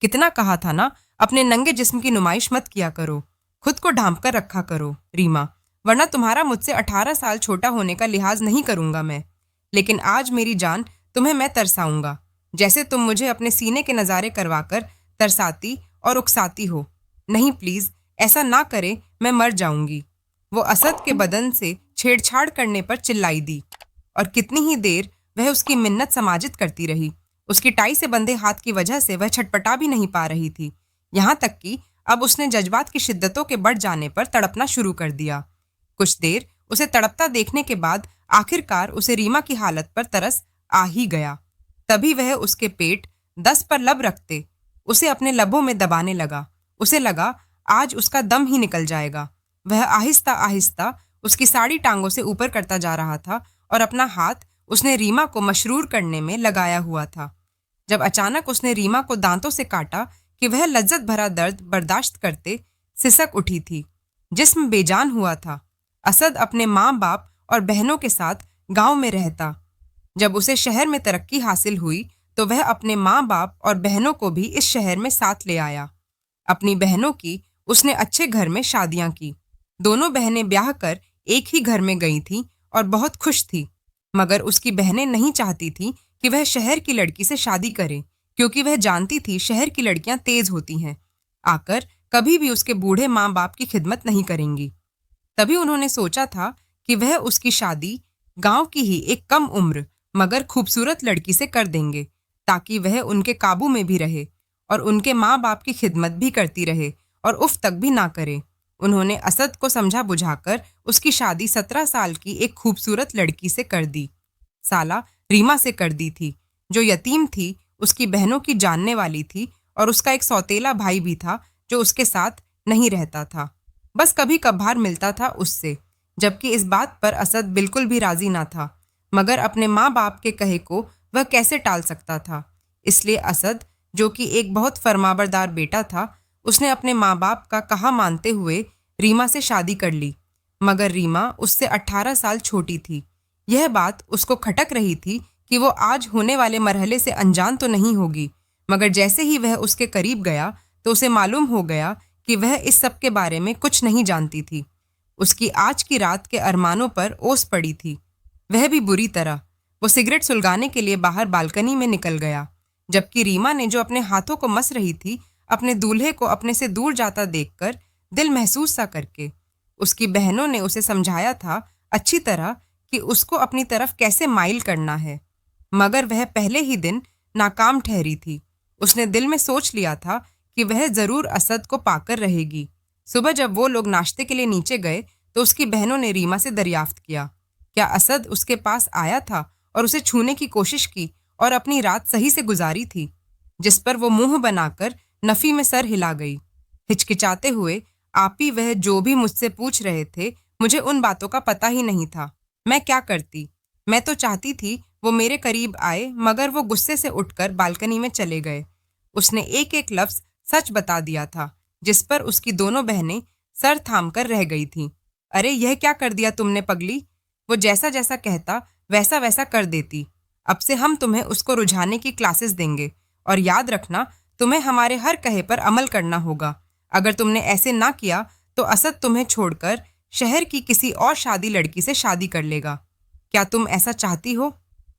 कितना कहा था ना, अपने नंगे जिस्म की नुमाइश मत किया करो, खुद को ढांप कर रखा करो रीमा, वरना तुम्हारा मुझसे 18 साल छोटा होने का लिहाज नहीं करूंगा मैं। लेकिन आज मेरी जान, तुम्हें मैं तरसाऊंगा, जैसे तुम मुझे अपने सीने के नज़ारे करवाकर तरसाती और उकसाती हो। नहीं प्लीज, ऐसा ना करे, मैं मर जाऊंगी। वो असद के बदन से छेड़छाड़ करने पर चिल्लाई दी, और कितनी ही देर वह उसकी मिन्नत समाजित करती रही। उसकी टाई से बंधे हाथ की वजह से वह छटपटा भी नहीं पा रही थी। यहाँ तक कि अब उसने जज्बात की शिद्दतों के बढ़ जाने पर तड़पना शुरू कर दिया। कुछ देर उसे तड़पता देखने के बाद आखिरकार उसे रीमा की हालत पर तरस आ ही गया। तभी वह उसके पेट 10 पर लब रखते उसे अपने लबों में दबाने लगा। उसे लगा आज उसका दम ही निकल जाएगा। वह आहिस्ता आहिस्ता उसकी साड़ी टांगों से ऊपर करता जा रहा था और अपना हाथ उसने रीमा को मशरूर करने में लगाया हुआ था, जब अचानक उसने रीमा को दांतों से काटा कि वह लज्जत भरा दर्द बर्दाश्त करते सिसक उठी थी। जिस्म बेजान हुआ था। असद अपने माँ बाप और बहनों के साथ गांव में रहता। जब उसे शहर में तरक्की हासिल हुई तो वह अपने माँ बाप और बहनों को भी इस शहर में साथ ले आया। अपनी बहनों की उसने अच्छे घर में शादियां की। दोनों बहनें ब्याह कर एक ही घर में गई थीं और बहुत खुश थी। मगर उसकी बहनें नहीं चाहती थीं कि वह शहर की लड़की से शादी करे, क्योंकि वह जानती थी शहर की लड़कियां तेज होती हैं, आकर कभी भी उसके बूढ़े माँ बाप की खिदमत नहीं करेंगी। तभी उन्होंने सोचा था कि वह उसकी शादी गांव की ही एक कम उम्र मगर खूबसूरत लड़की से कर देंगे, ताकि वह उनके काबू में भी रहे और उनके माँ बाप की खिदमत भी करती रहे और उफ तक भी ना करे। उन्होंने असद को समझा बुझाकर उसकी शादी 17 साल की एक खूबसूरत लड़की से कर दी। साला रीमा से कर दी थी, जो यतीम थी, उसकी बहनों की जानने वाली थी, और उसका एक सौतेला भाई भी था जो उसके साथ नहीं रहता था, बस कभी कभार मिलता था उससे। जबकि इस बात पर असद बिल्कुल भी राजी ना था, मगर अपने माँ बाप के कहे को वह कैसे टाल सकता था। इसलिए असद, जो कि एक बहुत फरमाबरदार बेटा था, उसने अपने माँ बाप का कहा मानते हुए रीमा से शादी कर ली। मगर रीमा उससे 18 साल छोटी थी। यह बात उसको खटक रही थी कि वो आज होने वाले मरहले से अनजान तो नहीं होगी, मगर जैसे ही वह उसके करीब गया तो उसे मालूम हो गया कि वह इस सब के बारे में कुछ नहीं जानती थी। उसकी आज की रात के अरमानों पर ओस पड़ी थी, वह भी बुरी तरह। वो सिगरेट सुलगाने के लिए बाहर बालकनी में निकल गया, जबकि रीमा ने, जो अपने हाथों को मस रही थी, अपने दूल्हे को अपने से दूर जाता देखकर दिल महसूस सा करके, उसकी बहनों ने उसे समझाया था अच्छी तरह कि उसको अपनी तरफ कैसे माइल करना है। मगर वह पहले ही दिन नाकाम ठहरी थी। उसने दिल में सोच लिया था कि वह जरूर असद को पाकर रहेगी। सुबह जब वो लोग नाश्ते के लिए नीचे गए तो उसकी बहनों ने रीमा से दरियाफ्त किया, क्या असद उसके पास आया था और उसे छूने की कोशिश की और अपनी रात सही से गुजारी थी। जिस पर वो मुंह बनाकर नफी में सर हिला गई, हिचकिचाते हुए, आपी वह जो भी मुझसे पूछ रहे थे, मुझे उन बातों का पता ही नहीं था। मैं क्या करती? मैं तो चाहती थी वो मेरे करीब आए, मगर वो गुस्से से उठकर बालकनी में चले गए। उसने एक एक लफ्ज सच बता दिया था, जिस पर उसकी दोनों बहनें सर थाम कर रह गई थीं। अरे यह क्या कर दिया तुमने पगली? वो जैसा जैसा कहता वैसा वैसा कर देती। अब से हम तुम्हें उसको रुझाने की क्लासेस देंगे, और याद रखना, तुम्हें हमारे हर कहे पर अमल करना होगा। अगर तुमने ऐसे ना किया तो असद तुम्हें छोड़कर शहर की किसी और शादी लड़की से शादी कर लेगा। क्या तुम ऐसा चाहती हो?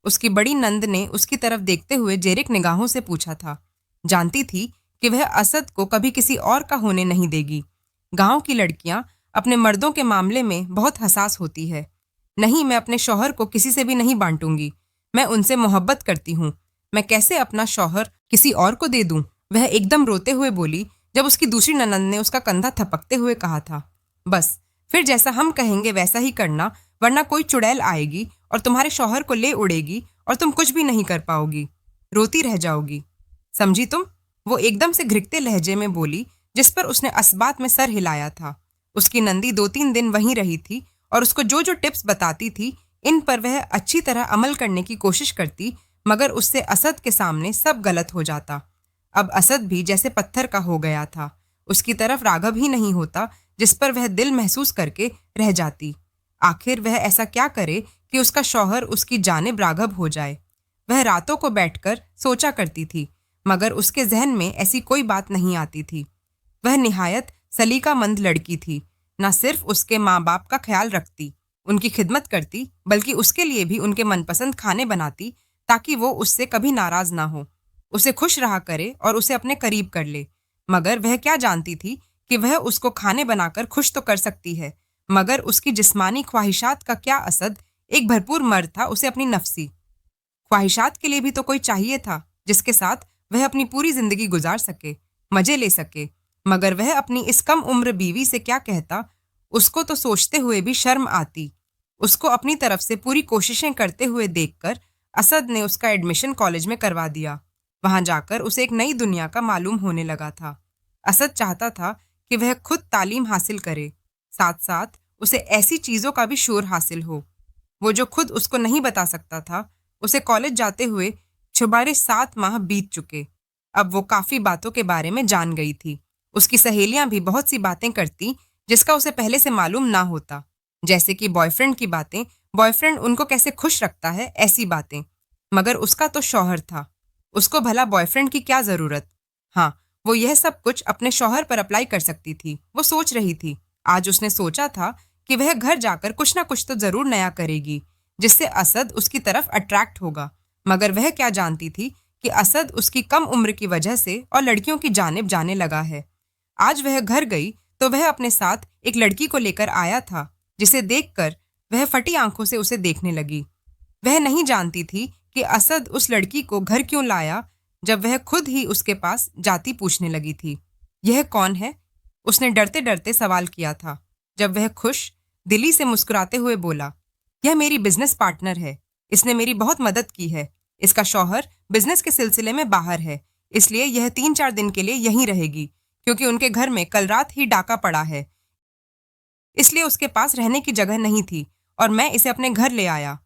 उसकी बड़ी नंद ने उसकी तरफ देखते हुए जेरिक निगाहों से पूछा था। जानती थी कि वह असद को कभी किसी और का होने नहीं देगी। गांव की लड़कियां अपने मर्दों के मामले में बहुत हसास होती है। नहीं, मैं अपने शौहर को किसी से भी नहीं बांटूंगी। मैं उनसे मोहब्बत करती हूँ। मैं कैसे अपना शौहर किसी और को दे दूं? वह एकदम रोते हुए बोली, जब उसकी दूसरी ननंद ने उसका कंधा थपकते हुए कहा था, बस फिर जैसा हम कहेंगे वैसा ही करना, वरना कोई चुड़ैल आएगी और तुम्हारे शौहर को ले उड़ेगी और तुम कुछ भी नहीं कर पाओगी, रोती रह जाओगी। समझी तुम? वो एकदम से घिरते लहजे में बोली, जिस पर उसने असबात में सर हिलाया था। उसकी नंदी 2-3 दिन वहीं रही थी और उसको जो जो टिप्स बताती थी, इन पर वह अच्छी तरह अमल करने की कोशिश करती, मगर उससे असद के सामने सब गलत हो जाता। अब असद भी जैसे पत्थर का हो गया था। उसकी तरफ राघव ही नहीं होता जिस पर वह दिल महसूस करके रह जाती। आखिर वह ऐसा क्या करे कि उसका शौहर उसकी जानिब राघव हो जाए? वह रातों को बैठकर सोचा करती थी, मगर उसके जहन में ऐसी कोई बात नहीं आती थी। वह निहायत सलीकामंद लड़की थी। न सिर्फ उसके माँ बाप का ख्याल रखती, उनकी खिदमत करती, बल्कि उसके लिए भी उनके मनपसंद खाने बनाती ताकि वो उससे कभी नाराज ना हो, उसे खुश रहा करे और उसे अपने करीब कर ले। मगर वह क्या जानती थी कि वह उसको खाने बनाकर खुश तो कर सकती है, मगर उसकी जिस्मानी ख्वाहिशात का क्या असद एक भरपूर मर्द था उसे अपनी नफसी ख्वाहिशात के लिए भी तो कोई चाहिए था जिसके साथ वह अपनी पूरी जिंदगी गुजार सके, मजे ले सके। मगर वह अपनी इस कम उम्र बीवी से क्या कहता, उसको तो सोचते हुए भी शर्म आती। उसको अपनी तरफ से पूरी कोशिशें करते हुए देखकर असद ने उसका एडमिशन कॉलेज में करवा दिया। वहां जाकर उसे एक नई दुनिया का मालूम होने लगा था। असद चाहता था कि वह खुद तालीम हासिल करे, साथ साथ उसे ऐसी चीजों का भी शोर हासिल हो वो जो खुद उसको नहीं बता सकता था। उसे कॉलेज जाते हुए छुबारे 7 माह बीत चुके। अब वो काफी बातों के बारे में जान गई थी। उसकी सहेलियां भी बहुत सी बातें करती जिसका उसे पहले से मालूम ना होता, जैसे कि बॉयफ्रेंड की बातें, बॉयफ्रेंड उनको कैसे खुश रखता है, ऐसी बातें। मगर उसका तो शौहर था, उसको भला बॉयफ्रेंड की क्या जरूरत। हाँ, वो यह सब कुछ अपने शौहर पर अप्लाई कर सकती थी। वो सोच रही थी, आज उसने सोचा था कि वह घर जाकर कुछ ना कुछ तो जरूर नया करेगी जिससे असद उसकी तरफ अट्रैक्ट होगा। मगर वह क्या जानती थी कि असद उसकी कम उम्र की वजह से और लड़कियों की जानिब जाने लगा है। आज वह घर गई तो वह अपने साथ एक लड़की को लेकर आया था जिसे देखकर वह फटी आंखों से उसे देखने लगी। वह नहीं जानती थी कि असद उस लड़की को घर क्यों लाया जब वह खुद ही उसके पास जाती पूछने लगी थी। यह कौन है? उसने डरते डरते सवाल किया था। जब वह खुश दिली से मुस्कुराते हुए बोला, यह मेरी बिजनेस पार्टनर है, इसने मेरी बहुत मदद की है। इसका शौहर बिजनेस के सिलसिले में बाहर है, इसलिए यह 3-4 दिन के लिए यहीं रहेगी, क्योंकि उनके घर में कल रात ही डाका पड़ा है, इसलिए उसके पास रहने की जगह नहीं थी और मैं इसे अपने घर ले आया।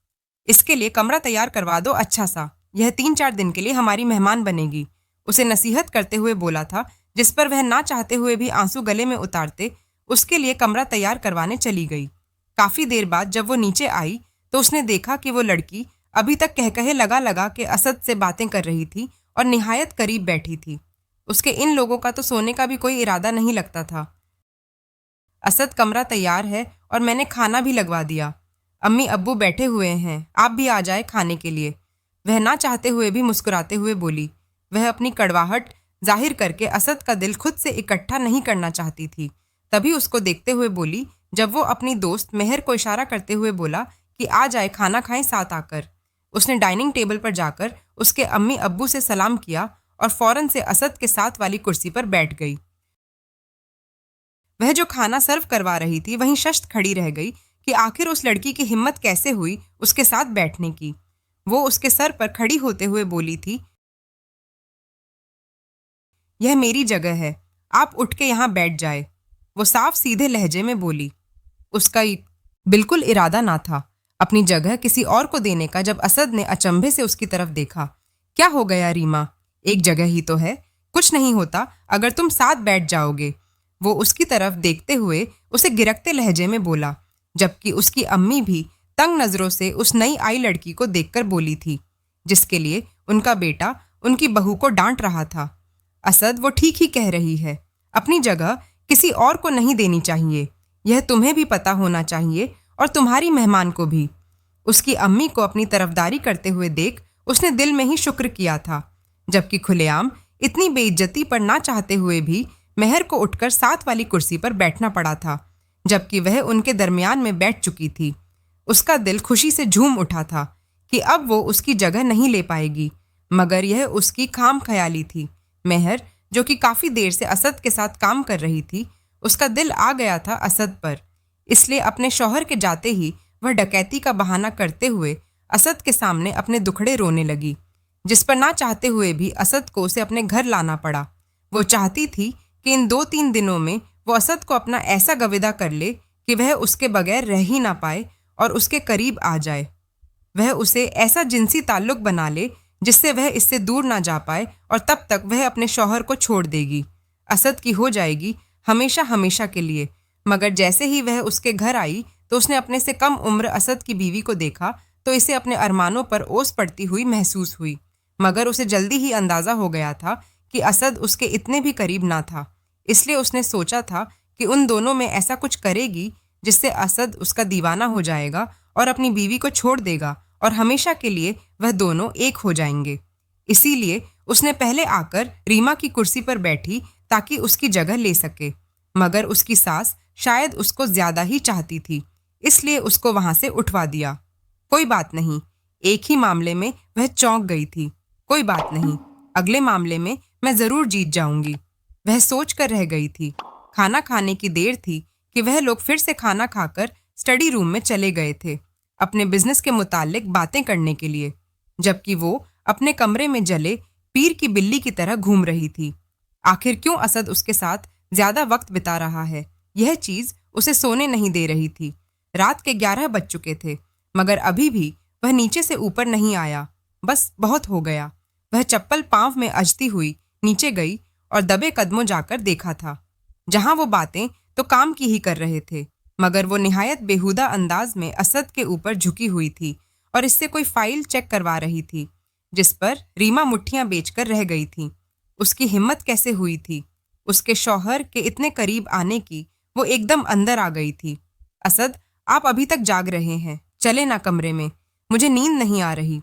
इसके लिए कमरा तैयार करवा दो अच्छा सा, यह 3-4 दिन के लिए हमारी मेहमान बनेगी। उसे नसीहत करते हुए बोला था, जिस पर वह ना चाहते हुए भी आंसू गले में उतारते उसके लिए कमरा तैयार करवाने चली गई। काफी देर बाद जब वो नीचे आई तो उसने देखा कि वो लड़की अभी तक कहकहे लगा लगा के असद से बातें कर रही थी और निहायत करीब बैठी थी। उसके इन लोगों का तो सोने का भी कोई इरादा नहीं लगता था। असद, कमरा तैयार है और मैंने खाना भी लगवा दिया। अम्मी अब्बू बैठे हुए हैं, आप भी आ जाए खाने के लिए। वह ना चाहते हुए भी मुस्कुराते हुए बोली। वह अपनी कड़वाहट जाहिर करके असद का दिल खुद से इकट्ठा नहीं करना चाहती थी। तभी उसको देखते हुए बोली, जब वो अपनी दोस्त मेहर को इशारा करते हुए बोला कि आ जाए खाना खाएं साथ आकर। उसने डाइनिंग टेबल पर जाकर उसके अम्मी अब्बू से सलाम किया और फौरन से असद के साथ वाली कुर्सी पर बैठ गई। वह जो खाना सर्व करवा रही थी वहीं शश्त खड़ी रह गई कि आखिर उस लड़की की हिम्मत कैसे हुई उसके साथ बैठने की। वो उसके सर पर खड़ी होते हुए बोली थी, यह मेरी जगह है, आप उठ के यहाँ बैठ जाए। वो साफ सीधे लहजे में बोली। उसका बिल्कुल इरादा ना था अपनी जगह किसी और को देने का। जब असद ने अचंभे से उसकी तरफ देखा, क्या हो गया रीमा, एक जगह ही तो है, कुछ नहीं होता अगर तुम साथ बैठ जाओगे। वो उसकी तरफ देखते हुए उसे गिरकते लहजे में बोला, जबकि उसकी अम्मी भी तंग नजरों से उस नई आई लड़की को देखकर बोली थी जिसके लिए उनका बेटा उनकी बहू को डांट रहा था। असद, वो ठीक ही कह रही है, अपनी जगह किसी और को नहीं देनी चाहिए, यह तुम्हें भी पता होना चाहिए और तुम्हारी मेहमान को भी। उसकी अम्मी को अपनी तरफदारी करते हुए देख उसने दिल में ही शुक्र किया था, जबकि खुलेआम इतनी बेइज्जती पर ना चाहते हुए भी मेहर को उठकर साथ वाली कुर्सी पर बैठना पड़ा था, जबकि वह उनके दरमियान में बैठ चुकी थी। उसका दिल खुशी से झूम उठा था कि अब वो उसकी जगह नहीं ले पाएगी, मगर यह उसकी खाम ख्याली थी। मेहर, जो कि काफी देर से असद के साथ काम कर रही थी, उसका दिल आ गया था असद पर, इसलिए अपने शौहर के जाते ही वह डकैती का बहाना करते हुए असद के सामने अपने दुखड़े रोने लगी, जिस पर ना चाहते हुए भी असद को उसे अपने घर लाना पड़ा। वो चाहती थी कि इन 2-3 दिनों में वो असद को अपना ऐसा गविदा कर ले कि वह उसके बगैर रह ही ना पाए और उसके करीब आ जाए। वह उसे ऐसा जिनसी ताल्लुक बना ले जिससे वह इससे दूर ना जा पाए और तब तक वह अपने शौहर को छोड़ देगी, असद की हो जाएगी हमेशा हमेशा के लिए। मगर जैसे ही वह उसके घर आई तो उसने अपने से कम उम्र असद की बीवी को देखा तो इसे अपने अरमानों पर ओस पड़ती हुई महसूस हुई। मगर उसे जल्दी ही अंदाजा हो गया था कि असद उसके इतने भी करीब ना था। इसलिए उसने सोचा था कि उन दोनों में ऐसा कुछ करेगी जिससे असद उसका दीवाना हो जाएगा और अपनी बीवी को छोड़ देगा और हमेशा के लिए वह दोनों एक हो जाएंगे। इसीलिए उसने पहले आकर रीमा की कुर्सी पर बैठी ताकि उसकी जगह ले सके। मगर उसकी सास शायद उसको ज्यादा ही चाहती थी, इसलिए उसको वहां से उठवा दिया। कोई बात नहीं, एक ही मामले में वह चौंक गई थी। कोई बात नहीं, अगले मामले में मैं जरूर जीत जाऊंगी, वह सोच कर रह गई थी। खाना खाने की देर थी कि वह लोग फिर से खाना खाकर स्टडी रूम में चले गए थे, अपने बिजनेस के मुतालिक बातें करने के लिए, जबकि वो अपने कमरे में जले पीर की बिल्ली की तरह घूम रही थी। आखिर क्यों असद उसके साथ ज्यादा वक्त बिता रहा है, यह चीज उसे सोने नहीं दे रही थी। रात के 11 बज चुके थे, मगर अभी भी वह नीचे से ऊपर नहीं आया। बस बहुत हो गया। वह चप्पल पांव में अजती हुई नीचे गई और दबे कदमों जाकर देखा था। जहां वो बातें तो काम की ही कर रहे थे, मगर वो निहायत बेहुदा अंदाज में असद के ऊपर झुकी हुई थी और इससे कोई फाइल चेक करवा रही थी, जिस पर रीमा मुट्ठियां बेचकर रह गई थी। उसकी हिम्मत कैसे हुई थी उसके शौहर के इतने करीब आने की। वो एकदम अंदर आ गई थी। असद, आप अभी तक जाग रहे हैं, चले ना कमरे में, मुझे नींद नहीं आ रही।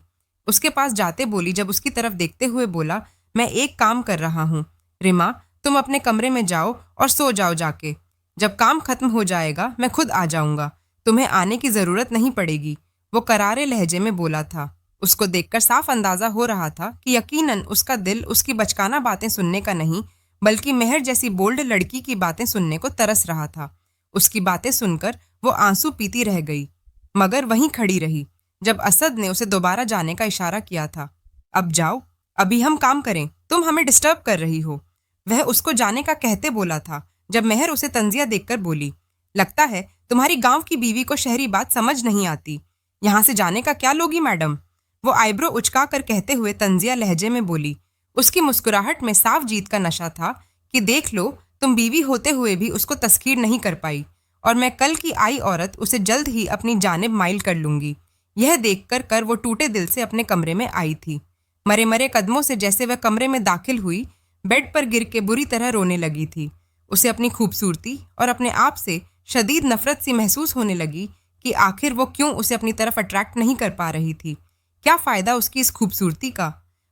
उसके पास जाते बोली, जब उसकी तरफ देखते हुए बोला, मैं एक काम कर रहा हूँ रीमा, तुम अपने कमरे में जाओ और सो जाओ जाके। जब काम खत्म हो जाएगा मैं खुद आ जाऊंगा, तुम्हें आने की जरूरत नहीं पड़ेगी। वो करारे लहजे में बोला था। उसको देखकर साफ अंदाजा हो रहा था कि यकीनन उसका दिल उसकी बचकाना बातें सुनने का नहीं, बल्कि मेहर जैसी बोल्ड लड़की की बातें सुनने को तरस रहा था। उसकी बातें सुनकर वो आंसू पीती रह गई, मगर वहीं खड़ी रही जब असद ने उसे दोबारा जाने का इशारा किया था। अब जाओ, अभी हम काम करें, तुम हमें डिस्टर्ब कर रही हो। वह उसको जाने का कहते बोला था जब मेहर उसे तंजिया देखकर बोली, लगता है तुम्हारी गांव की बीवी को शहरी बात समझ नहीं आती, यहाँ से जाने का क्या लोगी मैडम। वो आईब्रो उचका कर कहते हुए तंजिया लहजे में बोली। उसकी मुस्कुराहट में साफ जीत का नशा था कि देख लो, तुम बीवी होते हुए भी उसको तस्खीर नहीं कर पाई, और मैं कल की आई औरत उसे जल्द ही अपनी जानिब माइल कर लूंगी। यह देखकर वो टूटे दिल से अपने कमरे में आई थी। मरे मरे कदमों से जैसे वह कमरे में दाखिल हुई, बेड पर गिर के बुरी तरह रोने लगी थी। उसे अपनी खूबसूरती और अपने आप से शदीद नफरत सी महसूस होने लगी कि आखिर वो क्यों उसे अपनी तरफ अट्रैक्ट नहीं कर पा रही थी। क्या फायदा उसकी इस खूबसूरती का।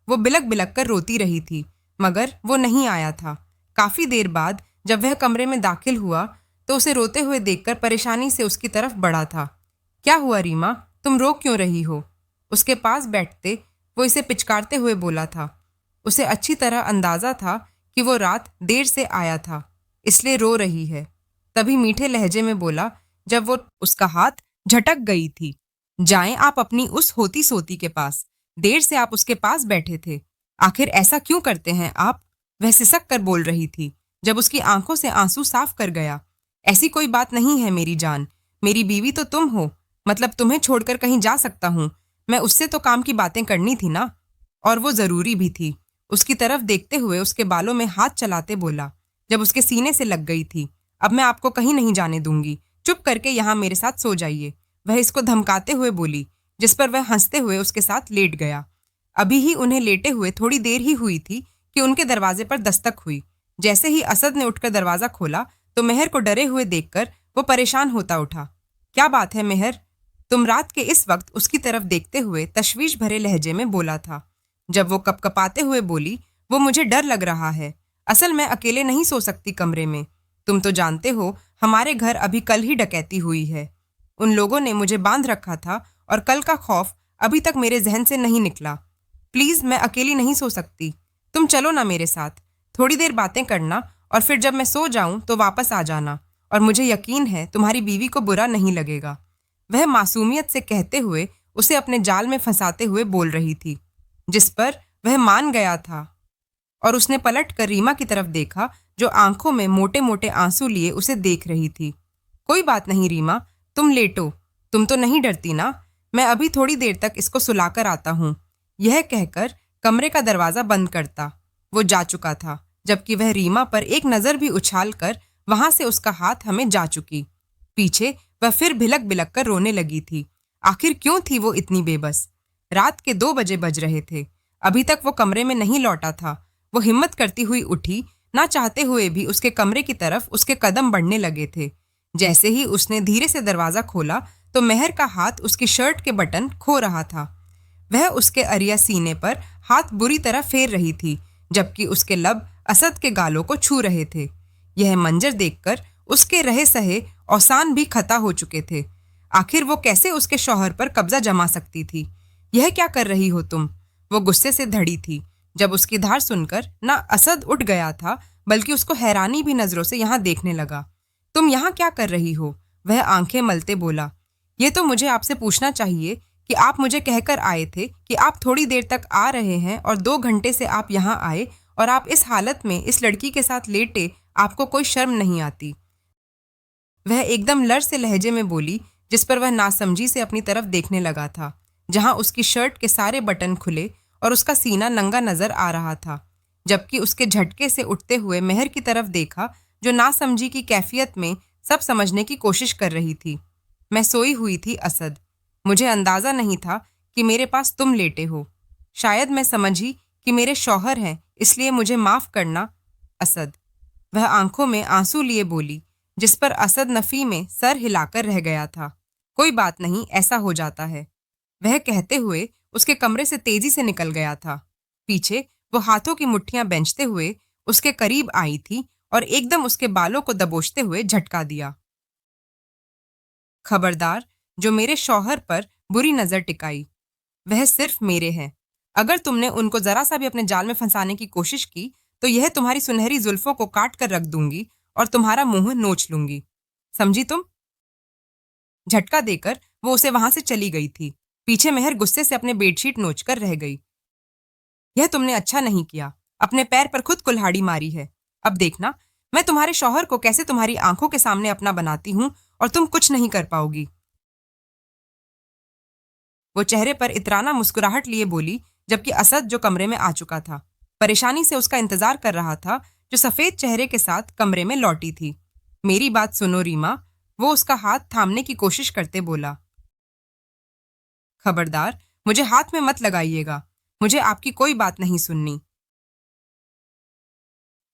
वो बिलक बिलक कर रोती रही थी, मगर वो नहीं आया था। काफी देर बाद जब वह कमरे में दाखिल हुआ तो उसे रोते हुए देखकर परेशानी से उसकी तरफ बढ़ा था। क्या हुआ रीमा, तुम रो क्यों रही हो? उसके पास बैठते वो इसे पिचकारते हुए बोला था। उसे अच्छी तरह अंदाजा था कि वो रात देर से आया था, इसलिए रो रही है। तभी मीठे लहजे में बोला, जब वो उसका हाथ झटक गई थी, जाएं आप अपनी उस होती सोती के पास, देर से आप उसके पास बैठे थे, आखिर ऐसा क्यों करते हैं आप? वह सिसक कर बोल रही थी जब उसकी आंखों से आंसू साफ कर गया। ऐसी कोई बात नहीं है मेरी जान, मेरी बीवी तो तुम हो, मतलब तुम्हें छोड़कर कहीं जा सकता हूँ मैं? उससे तो काम की बातें करनी थी ना, और वो जरूरी भी थी। उसकी तरफ देखते हुए उसके बालों में हाथ चलाते बोला, जब उसके सीने से लग गई थी, अब मैं आपको कहीं नहीं जाने दूंगी, चुप करके यहाँ मेरे साथ सो जाइए। वह इसको धमकाते हुए बोली, जिस पर वह हंसते हुए उसके साथ लेट गया। अभी ही उन्हें लेटे हुए थोड़ी देर ही हुई थी कि उनके दरवाजे पर दस्तक हुई। जैसे ही असद ने उठकर दरवाजा खोला तो मेहर को डरे हुए देखकर वो परेशान होता उठा। क्या बात है मेहर? तुम रात के इस वक्त उसकी तरफ देखते हुए तशवीश भरे लहजे में बोला था। जब वो कपकपाते हुए बोली, वो मुझे डर लग रहा है, असल में अकेले नहीं सो सकती कमरे में। तुम तो जानते हो हमारे घर अभी कल ही डकैती हुई है। उन लोगों ने मुझे बांध रखा था और कल का खौफ अभी तक मेरे जहन से नहीं निकला। प्लीज, मैं अकेली नहीं सो सकती, तुम चलो ना मेरे साथ, थोड़ी देर बातें करना और फिर जब मैं सो जाऊं तो वापस आ जाना, और मुझे यकीन है तुम्हारी बीवी को बुरा नहीं लगेगा। वह मासूमियत से कहते हुए उसे अपने जाल में फंसाते हुए बोल रही थी, जिस पर वह मान गया था, और उसने पलट कर रीमा की तरफ देखा जो आंखों में मोटे मोटे आंसू लिए उसे देख रही थी। कोई बात नहीं रीमा, तुम लेटो, तुम तो नहीं डरती ना, मैं अभी थोड़ी देर तक इसको सुलाकर आता हूँ। यह कहकर कमरे का दरवाजा बंद करता वो जा चुका था, जबकि वह रीमा पर एक नजर भी उछाल कर वहां से उसका हाथ हमें जा चुकी। पीछे वह फिर भिलक बिलक कर रोने लगी थी। आखिर क्यों थी वो इतनी बेबस? रात के 2 बजे बज रहे थे। अभी तक वो कमरे में नहीं लौटा था। वो हिम्मत करती हुई उठी, ना चाहते हुए भी उसके कमरे की तरफ उसके कदम बढ़ने लगे थे। जैसे ही उसने धीरे से दरवाजा खोला तो मेहर का हाथ उसकी शर्ट के बटन खो रहा था। वह उसके अरिया सीने पर हाथ बुरी तरह फेर रही थी, जबकि उसके लब असद के गालों को छू रहे थे। यह मंजर देखकर उसके रहे सहे औसान भी खता हो चुके थे। आखिर वो कैसे उसके शौहर पर कब्जा जमा सकती थी? यह क्या कर रही हो तुम? वो गुस्से से धड़ी थी। जब उसकी धार सुनकर ना असद उठ गया था, बल्कि उसको हैरानी भी नजरों से यहाँ देखने लगा। तुम यहाँ क्या कर रही हो? वह आंखें मलते बोला। ये तो मुझे आपसे पूछना चाहिए कि आप मुझे कहकर आए थे कि आप थोड़ी देर तक आ रहे हैं और 2 घंटे से आप यहाँ आए और आप इस हालत में इस लड़की के साथ लेटे, आपको कोई शर्म नहीं आती? वह एकदम लड़ से लहजे में बोली, जिस पर वह नासमझी से अपनी तरफ देखने लगा था, जहां उसकी शर्ट के सारे बटन खुले और उसका सीना नंगा नजर आ रहा था। जबकि उसके झटके से उठते हुए मेहर की तरफ देखा, जो नासमझी की कैफियत में सब समझने की कोशिश कर रही थी। मैं सोई हुई थी असद। मुझे अंदाजा नहीं था कि मेरे पास तुम लेटे हो। शायद मैं समझी कि मेरे शौहर हैं, इसलिए मुझे माफ करना असद। वह आंखों में आंसू लिए बोली, जिस पर असद नफी में सर हिलाकर रह गया था। कोई बात नहीं, ऐसा हो जाता है। वह कहते हुए उसके कमरे से तेजी से निकल गया था। पीछे वो हाथों की मुट्ठियां बेंचते हुए उसके करीब आई थी और एकदम उसके बालों को दबोचते हुए झटका दिया। खबरदार, जो मेरे शौहर पर बुरी नजर टिकाई, वह सिर्फ मेरे हैं। अगर तुमने उनको जरा सा भी अपने जाल में फंसाने की कोशिश की तो यह तुम्हारी सुनहरी जुल्फों को काट कर रख दूंगी और तुम्हारा मुंह नोच लूंगी। समझी तुम? झटका देकर वो उसे वहां से चली गई थी। पीछे मेहर गुस्से से अपने बेडशीट नोचकर रह गई। यह तुमने अच्छा नहीं किया, अपने पैर पर खुद कुल्हाड़ी मारी है। अब देखना मैं तुम्हारे शौहर को कैसे तुम्हारी आंखों के सामने अपना बनाती हूँ और तुम कुछ नहीं कर पाओगी। वो चेहरे पर इतराना मुस्कुराहट लिए बोली, जबकि असद जो कमरे में आ चुका था, परेशानी से उसका इंतजार कर रहा था, जो सफेद चेहरे के साथ कमरे में लौटी थी। मेरी बात सुनो रीमा, वो उसका हाथ थामने की कोशिश करते बोला। खबरदार, मुझे हाथ में मत लगाइएगा, मुझे आपकी कोई बात नहीं सुननी।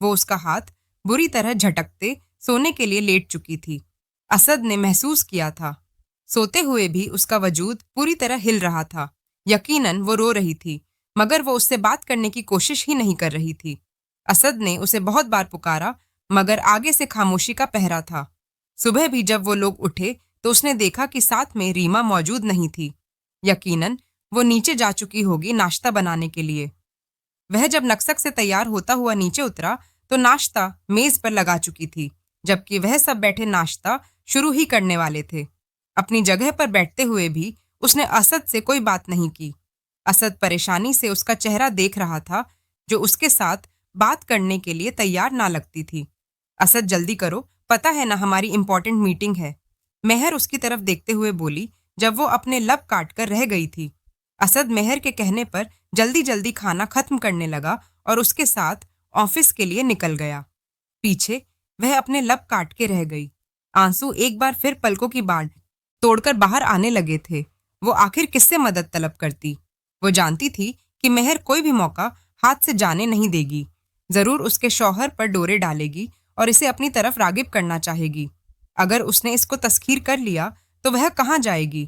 वो उसका हाथ बुरी तरह झटकते सोने के लिए लेट चुकी थी। असद ने महसूस किया था सोते हुए भी उसका वजूद पूरी तरह हिल रहा था। यकीनन वो रो रही थी, मगर वो उससे बात करने की कोशिश ही नहीं कर रही थी। असद ने उसे बहुत बार पुकारा, मगर आगे से खामोशी का पहरा था। सुबह भी जब वो लोग उठे तो उसने देखा कि साथ में रीमा मौजूद नहीं थी। यकीनन वो नीचे जा चुकी होगी नाश्ता बनाने के लिए। वह जब नक्सक से तैयार होता हुआ नीचे उतरा तो नाश्ता मेज पर लगा चुकी थी, जबकि वह सब बैठे नाश्ता शुरू ही करने वाले थे। अपनी जगह पर बैठते हुए भी उसने असद से कोई बात नहीं की। असद परेशानी से उसका चेहरा देख रहा था, जो उसके साथ बात करने के लिए तैयार ना लगती थी। असद, जल्दी करो, पता है ना हमारी इंपॉर्टेंट मीटिंग है। मेहर उसकी तरफ देखते हुए बोली, जब वो अपने लब काट कर रह गई थी। असद मेहर के कहने पर जल्दी जल्दी खाना खत्म करने लगा और उसके साथ ऑफिस के लिए निकल गया। पीछे वह अपने लब काट के रह गई। आंसू एक बार फिर पलकों की बाढ़ तोड़कर बाहर आने लगे थे। वो आखिर किससे मदद तलब करती? वो जानती थी कि मेहर कोई भी मौका हाथ से जाने नहीं देगी। जरूर उसके शौहर पर डोरे डालेगी और इसे अपनी तरफ रागिब करना चाहेगी। अगर उसने इसको तस्खीर कर लिया तो वह कहाँ जाएगी?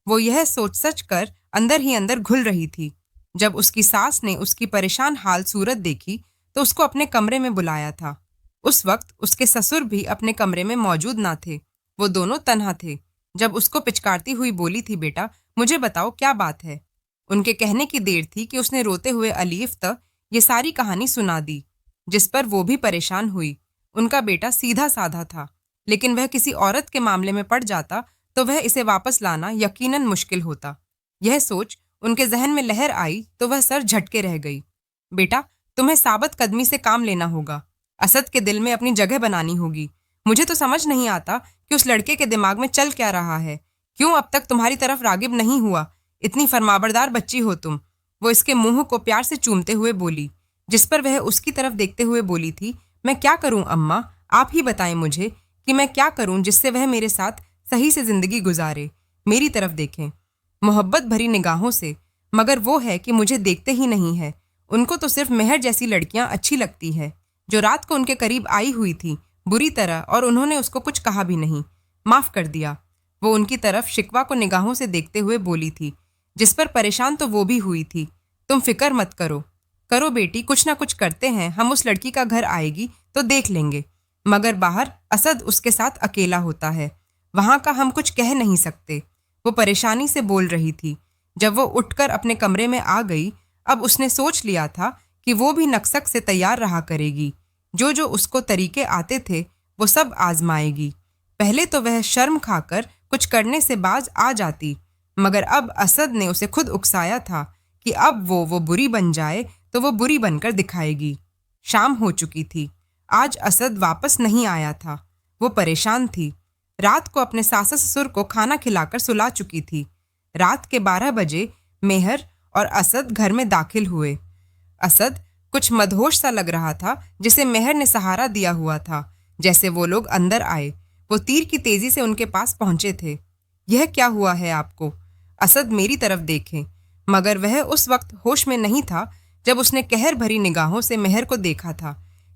वो यह सोच सच कर अंदर ही अंदर घुल रही थी। जब उसकी सास ने उसकी परेशान हाल सूरत देखी तो उसको अपने कमरे में बुलाया था। उस वक्त उसके ससुर भी अपने कमरे में मौजूद ना थे। वो दोनों तन्हा थे। जब उसको पिचकारती हुई बोली थी, बेटा मुझे बताओ क्या बात है। उनके कहने की देर थी कि उसने रोते हुए अलीफ तक ये सारी कहानी सुना दी, जिस पर वो भी परेशान हुई। उनका बेटा सीधा साधा था, लेकिन वह किसी औरत के मामले में पड़ जाता तो वह इसे वापस लाना यकीनन मुश्किल होता। यह सोच उनके जहन में लहर आई तो वह सर झटके रह गई। बेटा, तुम्हें साबत कदमी से काम लेना होगा। असद के दिल में अपनी जगह बनानी होगी। मुझे तो समझ नहीं आता कि उस लड़के के दिमाग में चल क्या रहा है। क्यों अब तक तुम्हारी तरफ रागिब नहीं हुआ? इतनी फरमाबरदार बच्ची हो तुम। वो इसके मुंह को प्यार से चूमते हुए बोली, जिस पर वह उसकी तरफ देखते हुए बोली थी, मैं क्या करूं अम्मा, आप ही बताएं मुझे कि मैं क्या करूं जिससे वह मेरे साथ सही से जिंदगी गुजारे। मेरी तरफ देखें। मोहब्बत भरी निगाहों से मगर वो है कि मुझे देखते ही नहीं है। उनको तो सिर्फ मेहर जैसी लड़कियां अच्छी लगती है, जो रात को उनके करीब आई हुई थी बुरी तरह, और उन्होंने उसको कुछ कहा भी नहीं, माफ कर दिया। वो उनकी तरफ शिकवा को निगाहों से देखते हुए बोली थी, जिस पर परेशान तो वो भी हुई थी। तुम फिक्र मत करो, करो बेटी, कुछ ना कुछ करते हैं, हम उस लड़की का घर आएगी तो देख लेंगे। मगर बाहर असद उसके साथ अकेला होता है, वहां का हम कुछ कह नहीं सकते। वो परेशानी से बोल रही थी। जब वो उठकर अपने कमरे में आ गई, अब उसने सोच लिया था कि वो भी नक्सक से तैयार रहा करेगी। जो जो उसको तरीके आते थे वो सब आजमाएगी। पहले तो वह शर्म खाकर कुछ करने से बाज आ जाती, मगर अब असद ने उसे खुद उकसाया था कि अब वो बुरी बन जाए तो वो बुरी बनकर दिखाएगी। शाम हो चुकी थी। आज असद वापस नहीं आया था। वो परेशान थी। रात को अपने सास ससुर को खाना खिलाकर सुला चुकी थी। रात के 12 बजे मेहर और असद घर में दाखिल हुए। असद कुछ मदहोश सा लग रहा था, जिसे मेहर ने सहारा दिया हुआ था। जैसे वो लोग अंदर आए, वो तीर की तेजी से उनके पास पहुंचे थे। यह क्या हुआ है आपको? असद मेरी तरफ देखे, मगर वह उस वक्त होश में नहीं था जब उसने कहर भरी निगाहों से मेहर को देखा था।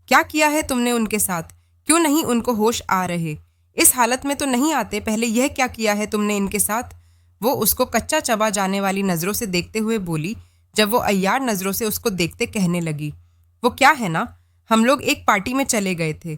क्या किया है तुमने उनके साथ? क्यों नहीं उनको होश आ रहे? इस हालत में तो नहीं आते, पहले यह क्या किया है तुमने इनके साथ? वो उसको कच्चा चबा जाने वाली नजरों से देखते हुए बोली। जब वो अय्यार नजरों से उसको देखते कहने लगी, वो क्या है ना, हम लोग एक पार्टी में चले गए थे,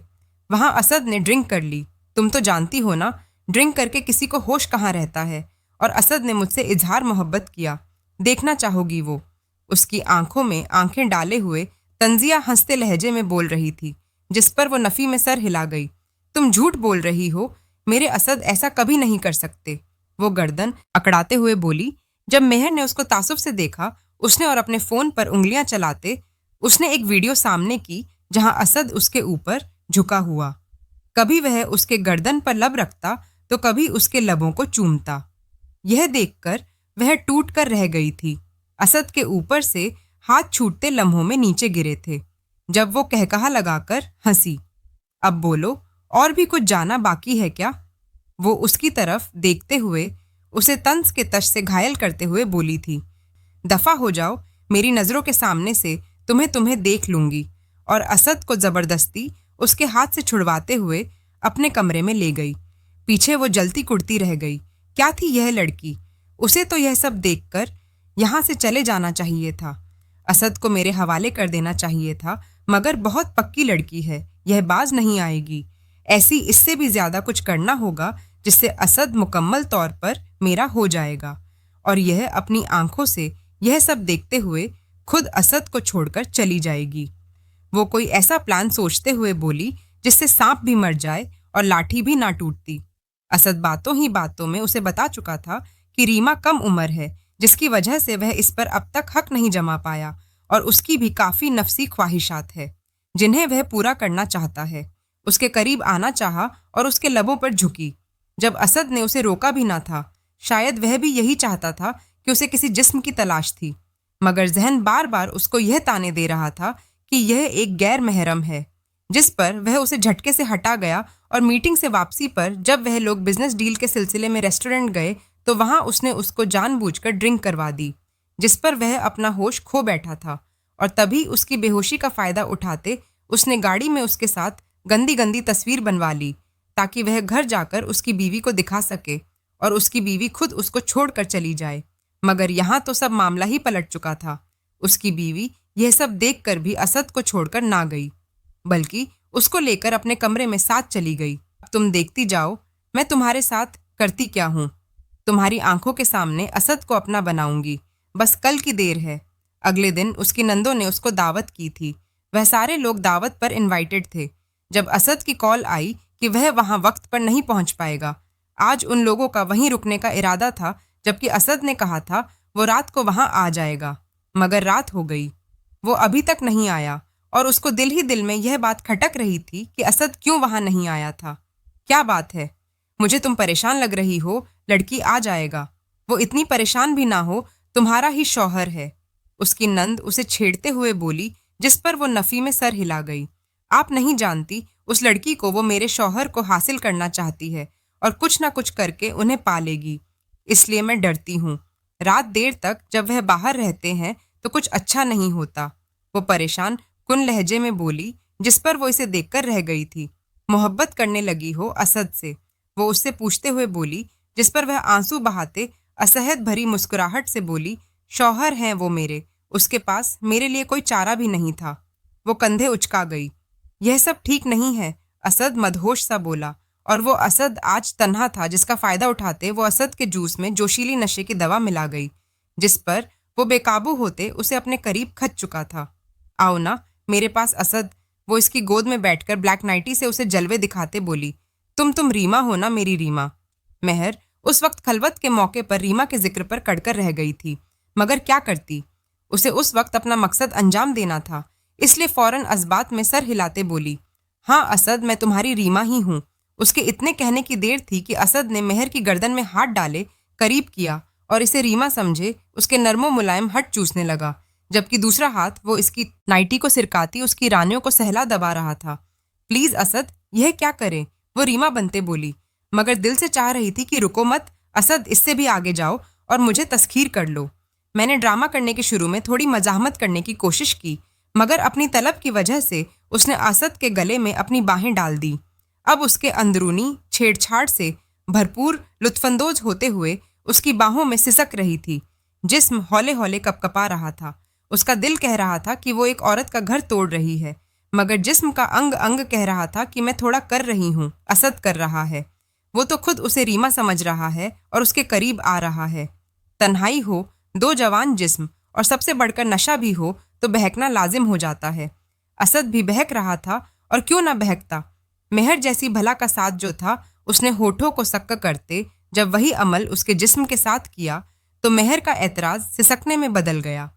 वहां असद ने ड्रिंक कर ली। तुम तो जानती हो ना, ड्रिंक करके किसी को होश कहाँ रहता है। और असद ने मुझसे इजहार मोहब्बत किया, देखना चाहोगी वो? उसकी आंखों में आंखें डाले हुए तंजिया हंसते लहजे में बोल रही थी, जिस पर वो नफी में सर हिला गई। तुम झूठ बोल रही हो, मेरे असद ऐसा कभी नहीं कर सकते। वो गर्दन अकड़ाते हुए बोली। जब मेहर ने उसको तासुब से देखा, उसने और अपने फोन पर उंगलियां चलाते उसने एक वीडियो सामने की जहां असद उसके ऊपर झुका हुआ, कभी वह उसके गर्दन पर लब रखता तो कभी उसके लबों को चूमता। यह देखकर वह टूट कर रह गई थी। असद के ऊपर से हाथ छूटते लम्हों में नीचे गिरे थे, जब वो कहकहा लगाकर हंसी। अब बोलो, और भी कुछ जाना बाकी है क्या? वो उसकी तरफ देखते हुए उसे तंज के तश से घायल करते हुए बोली थी। दफा हो जाओ, मेरी नजरों के सामने से तुम्हें देख लूंगी। और असद को जबरदस्ती उसके हाथ से छुड़वाते हुए अपने कमरे में ले गई। पीछे वो जलती कुड़ती रह गई। क्या थी यह लड़की? उसे तो यह सब देखकर यहाँ से चले जाना चाहिए था। असद को मेरे हवाले कर देना चाहिए था, मगर बहुत पक्की लड़की है, यह बाज नहीं आएगी। ऐसी इससे भी ज्यादा कुछ करना होगा जिससे असद मुकम्मल तौर पर मेरा हो जाएगा। और यह अपनी आंखों से यह सब देखते हुए खुद असद को छोड़कर चली जाएगी। वो कोई ऐसा प्लान सोचते हुए बोली जिससे सांप भी मर जाए और लाठी भी ना टूटती। असद बातों ही बातों में उसे बता चुका था कि रीमा कम उम्र है, जिसकी वजह से वह इस पर अब तक हक नहीं जमा पाया, और उसकी भी काफी नफसी ख्वाहिशात है जिन्हें वह पूरा करना चाहता है। उसके करीब आना चाहा और उसके लबों पर झुकी। जब असद ने उसे रोका भी ना था, शायद वह भी यही चाहता था कि उसे किसी जिस्म की तलाश थी, मगर जहन बार बार उसको यह ताने दे रहा था कि यह एक गैर महरम है, जिस पर वह उसे झटके से हटा गया। और मीटिंग से वापसी पर जब वह लोग बिजनेस डील के सिलसिले में रेस्टोरेंट गए तो वहां उसने उसको जानबूझकर ड्रिंक करवा दी, जिस पर वह अपना होश खो बैठा था। और तभी उसकी बेहोशी का फायदा उठाते उसने गाड़ी में उसके साथ गंदी गंदी तस्वीर बनवा ली, ताकि वह घर जाकर उसकी बीवी को दिखा सके और उसकी बीवी खुद उसको छोड़कर चली जाए। मगर यहाँ तो सब मामला ही पलट चुका था। उसकी बीवी यह सब देखकर भी असद को छोड़कर ना गई, बल्कि उसको लेकर अपने कमरे में साथ चली गई। तुम देखती जाओ मैं तुम्हारे साथ करती क्या हूँ। तुम्हारी आंखों के सामने असद को अपना बनाऊंगी, बस कल की देर है। अगले दिन उसकी नंदों ने उसको दावत की थी। वह सारे लोग दावत पर इनवाइटेड थे। जब असद की कॉल आई कि वह वहां वक्त पर नहीं पहुंच पाएगा, आज उन लोगों का वहीं रुकने का इरादा था, जबकि असद ने कहा था वो रात को वहां आ जाएगा, मगर रात हो गई, वो अभी तक नहीं आया। और उसको दिल ही दिल में यह बात खटक रही थी कि असद क्यों वहां नहीं आया था। क्या बात है? मुझे तुम परेशान लग रही हो। लड़की आ जाएगा, वो इतनी परेशान भी ना हो, तुम्हारा ही शौहर है। उसकी नंद उसे छेड़ते हुए बोली, जिस पर वो नफी में सर हिला गई। आप नहीं जानती, उस लड़की को वो मेरे शौहर को हासिल करना चाहती है और कुछ ना कुछ करके उन्हें पालेगी, इसलिए मैं डरती हूँ। रात देर तक जब वह बाहर रहते हैं तो कुछ अच्छा नहीं होता। वो परेशान कुन लहजे में बोली, जिस पर वो इसे देखकर रह गई थी। मोहब्बत करने लगी हो असद से? वो उससे पूछते हुए बोली, जिस पर वह आंसू बहाते असहद भरी मुस्कुराहट से बोली, शौहर हैं वो मेरे, उसके पास मेरे लिए कोई चारा भी नहीं था। वो कंधे उचका गई। यह सब ठीक नहीं है, असद मदहोश सा बोला। और वो असद आज तन्हा था जिसका फायदा उठाते वो असद के जूस में जोशीली नशे की दवा मिला गई, जिस पर वो बेकाबू होते उसे अपने करीब खच चुका था। आओ ना मेरे पास असद। वो इसकी गोद में बैठकर ब्लैक नाइटी से उसे जलवे दिखाते बोली, तुम रीमा हो ना, मेरी रीमा। मेहर उस वक्त खलवत के मौके पर रीमा के जिक्र पर कड़कर रह गई थी, मगर क्या करती। उसे उस वक्त अपना मकसद अंजाम देना था, इसलिए फौरन अज़बात में सर हिलाते बोली, हाँ असद, मैं तुम्हारी रीमा ही हूँ। उसके इतने कहने की देर थी कि असद ने मेहर की गर्दन में हाथ डाले, करीब किया और इसे रीमा समझे उसके नरमो मुलायम हट चूसने लगा, जबकि दूसरा हाथ वो इसकी नाइटी को सिरकाती उसकी रानियों को सहला दबा रहा था। प्लीज असद, यह क्या करें, वो रीमा बनते बोली, मगर दिल से चाह रही थी कि रुको मत असद, इससे भी आगे जाओ और मुझे तस्खीर कर लो। मैंने ड्रामा करने के शुरू में थोड़ी मजाहमत करने की कोशिश की, मगर अपनी तलब की वजह से उसने असद के गले में अपनी बाहें डाल दी। अब उसके अंदरूनी छेड़छाड़ से भरपूर लुत्फानंदोज होते हुए उसकी बाहों में सिसक रही थी। जिस्म हौले हौले कपकपा रहा था। उसका दिल कह रहा था कि वो एक औरत का घर तोड़ रही है, मगर जिस्म का अंग अंग कह रहा था कि मैं थोड़ा कर रही हूँ, असद कर रहा है। वो तो खुद उसे रीमा समझ रहा है और उसके करीब आ रहा है। तन्हाई हो, दो जवान जिस्म और सबसे बढ़कर नशा भी हो तो बहकना लाजिम हो जाता है। असद भी बहक रहा था, और क्यों ना बहकता। मेहर जैसी भला का साथ जो था, उसने होठों को सक्क करते जब वही अमल उसके जिस्म के साथ किया तो मेहर का एतराज सिसकने में बदल गया।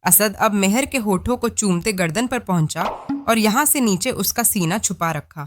असद अब मेहर के होठों को चूमते गर्दन पर पहुंचा और यहाँ से नीचे उसका सीना छुपा रखा।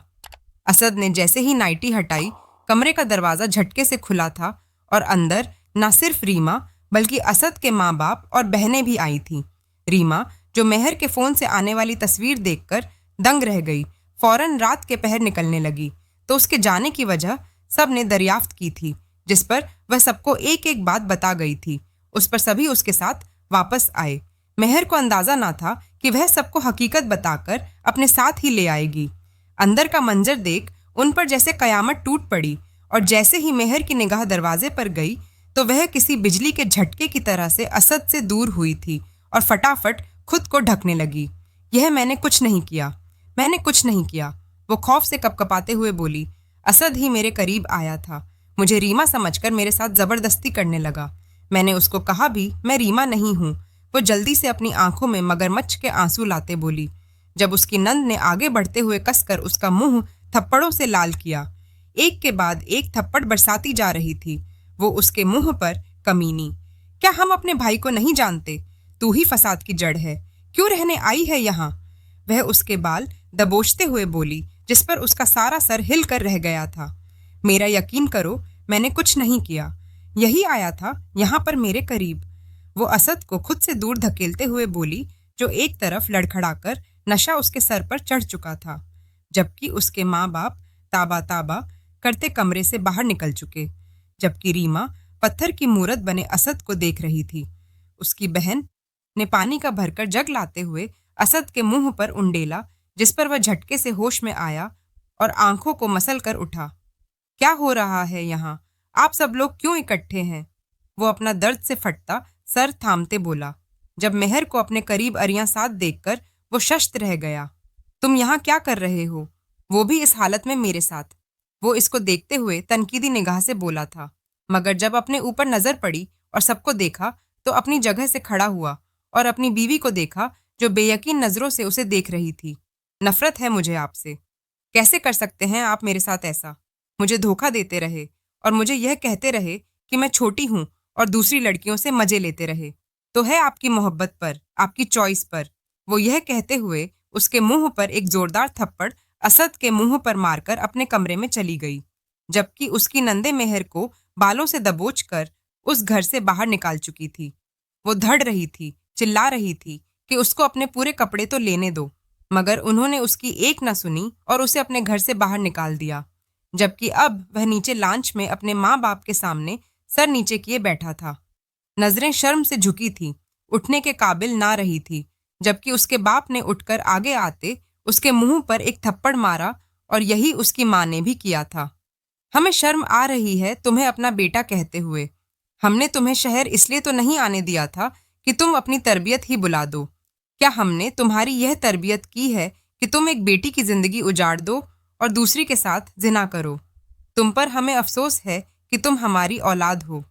असद ने जैसे ही नाइटी हटाई, कमरे का दरवाज़ा झटके से खुला था और अंदर न सिर्फ रीमा बल्कि असद के माँ बाप और बहनें भी आई थीं। रीमा, जो मेहर के फ़ोन से आने वाली तस्वीर देखकर दंग रह गई, फौरन रात के पहर निकलने लगी तो उसके जाने की वजह सब ने दरियाफ्त की थी, जिस पर वह सबको एक एक बात बता गई थी। उस पर सभी उसके साथ वापस आए। मेहर को अंदाजा ना था कि वह सबको हकीकत बताकर अपने साथ ही ले आएगी। अंदर का मंजर देख उन पर जैसे कयामत टूट पड़ी, और जैसे ही मेहर की निगाह दरवाजे पर गई तो वह किसी बिजली के झटके की तरह से असद से दूर हुई थी और फटाफट खुद को ढकने लगी। यह मैंने कुछ नहीं किया, मैंने कुछ नहीं किया, वो खौफ से कपकपाते हुए बोली। असद ही मेरे करीब आया था, मुझे रीमा समझकर मेरे साथ जबरदस्ती करने लगा। मैंने उसको कहा भी मैं रीमा नहीं हूँ। वो जल्दी से अपनी आंखों में मगरमच्छ के आंसू लाते बोली। जब उसकी नंद ने आगे बढ़ते हुए कसकर उसका मुंह थप्पड़ों से लाल किया, एक के बाद एक थप्पड़ बरसाती जा रही थी वो उसके मुंह पर। कमीनी, क्या हम अपने भाई को नहीं जानते? तू ही फसाद की जड़ है, क्यों रहने आई है यहाँ? वह उसके बाल दबोचते हुए बोली, जिस पर उसका सारा सर हिल कर रह गया था। मेरा यकीन करो, मैंने कुछ नहीं किया, यही आया था यहाँ पर मेरे करीब। वो असद को खुद से दूर धकेलते हुए बोली, जो एक तरफ लड़खड़ाकर नशा उसके सर पर चढ़ चुका था, जबकि उसके माँ बाप ताबा ताबा करते कमरे से बाहर निकल चुके, जबकि रीमा पत्थर की मूरत बने असद को देख रही थी। उसकी बहन ने पानी का भरकर जग लाते हुए असद के मुंह पर उंडेला, जिस पर वह झटके से होश में आया और आंखों को मसल कर उठा। क्या हो रहा है यहाँ? आप सब लोग क्यों इकट्ठे हैं? वो अपना दर्द से फटता सर थामते बोला। जब मेहर को अपने करीब अरियां साथ देखकर वो शश्त रह गया। तुम यहाँ क्या कर रहे हो? वो भी इस हालत में मेरे साथ? वो इसको देखते हुए तनकीदी निगाह से बोला था, मगर जब अपने ऊपर नजर पड़ी और सबको देखा तो अपनी जगह से खड़ा हुआ और अपनी बीवी को देखा जो बेयकीन नजरों से उसे देख रही थी। नफरत है मुझे आपसे। कैसे कर सकते हैं आप मेरे साथ ऐसा? मुझे धोखा देते रहे और मुझे यह कहते रहे कि मैं छोटी हूँ और दूसरी लड़कियों से मजे लेते रहे। तो है आपकी मोहब्बत पर, आपकी चॉइस पर। वो यह कहते हुए उसके मुंह पर एक जोरदार थप्पड़ असद के मुंह पर मारकर अपने कमरे में चली गई, जबकि उसकी नंदे मेहर को बालों से दबोच कर उस घर से बाहर निकाल चुकी थी। वो धड़ रही थी, चिल्ला रही थी कि उसको अपने पूरे कपड़े तो लेने दो, मगर उन्होंने उसकी एक न सुनी और उसे अपने घर से बाहर निकाल दिया, जबकि अब वह नीचे लांच में अपने माँ बाप के सामने सर नीचे किए बैठा था। नजरें शर्म से झुकी थी, उठने के काबिल ना रही थी, जबकि उसके बाप ने उठकर आगे आते उसके मुंह पर एक थप्पड़ मारा और यही उसकी माँ ने भी किया था। हमें शर्म आ रही है तुम्हें अपना बेटा कहते हुए। हमने तुम्हें शहर इसलिए तो नहीं आने दिया था कि तुम अपनी तरबियत ही बुला दो। क्या हमने तुम्हारी यह तरबियत की है कि तुम एक बेटी की जिंदगी उजाड़ दो और दूसरी के साथ जिना करो? तुम पर हमें अफसोस है कि तुम हमारी औलाद हो।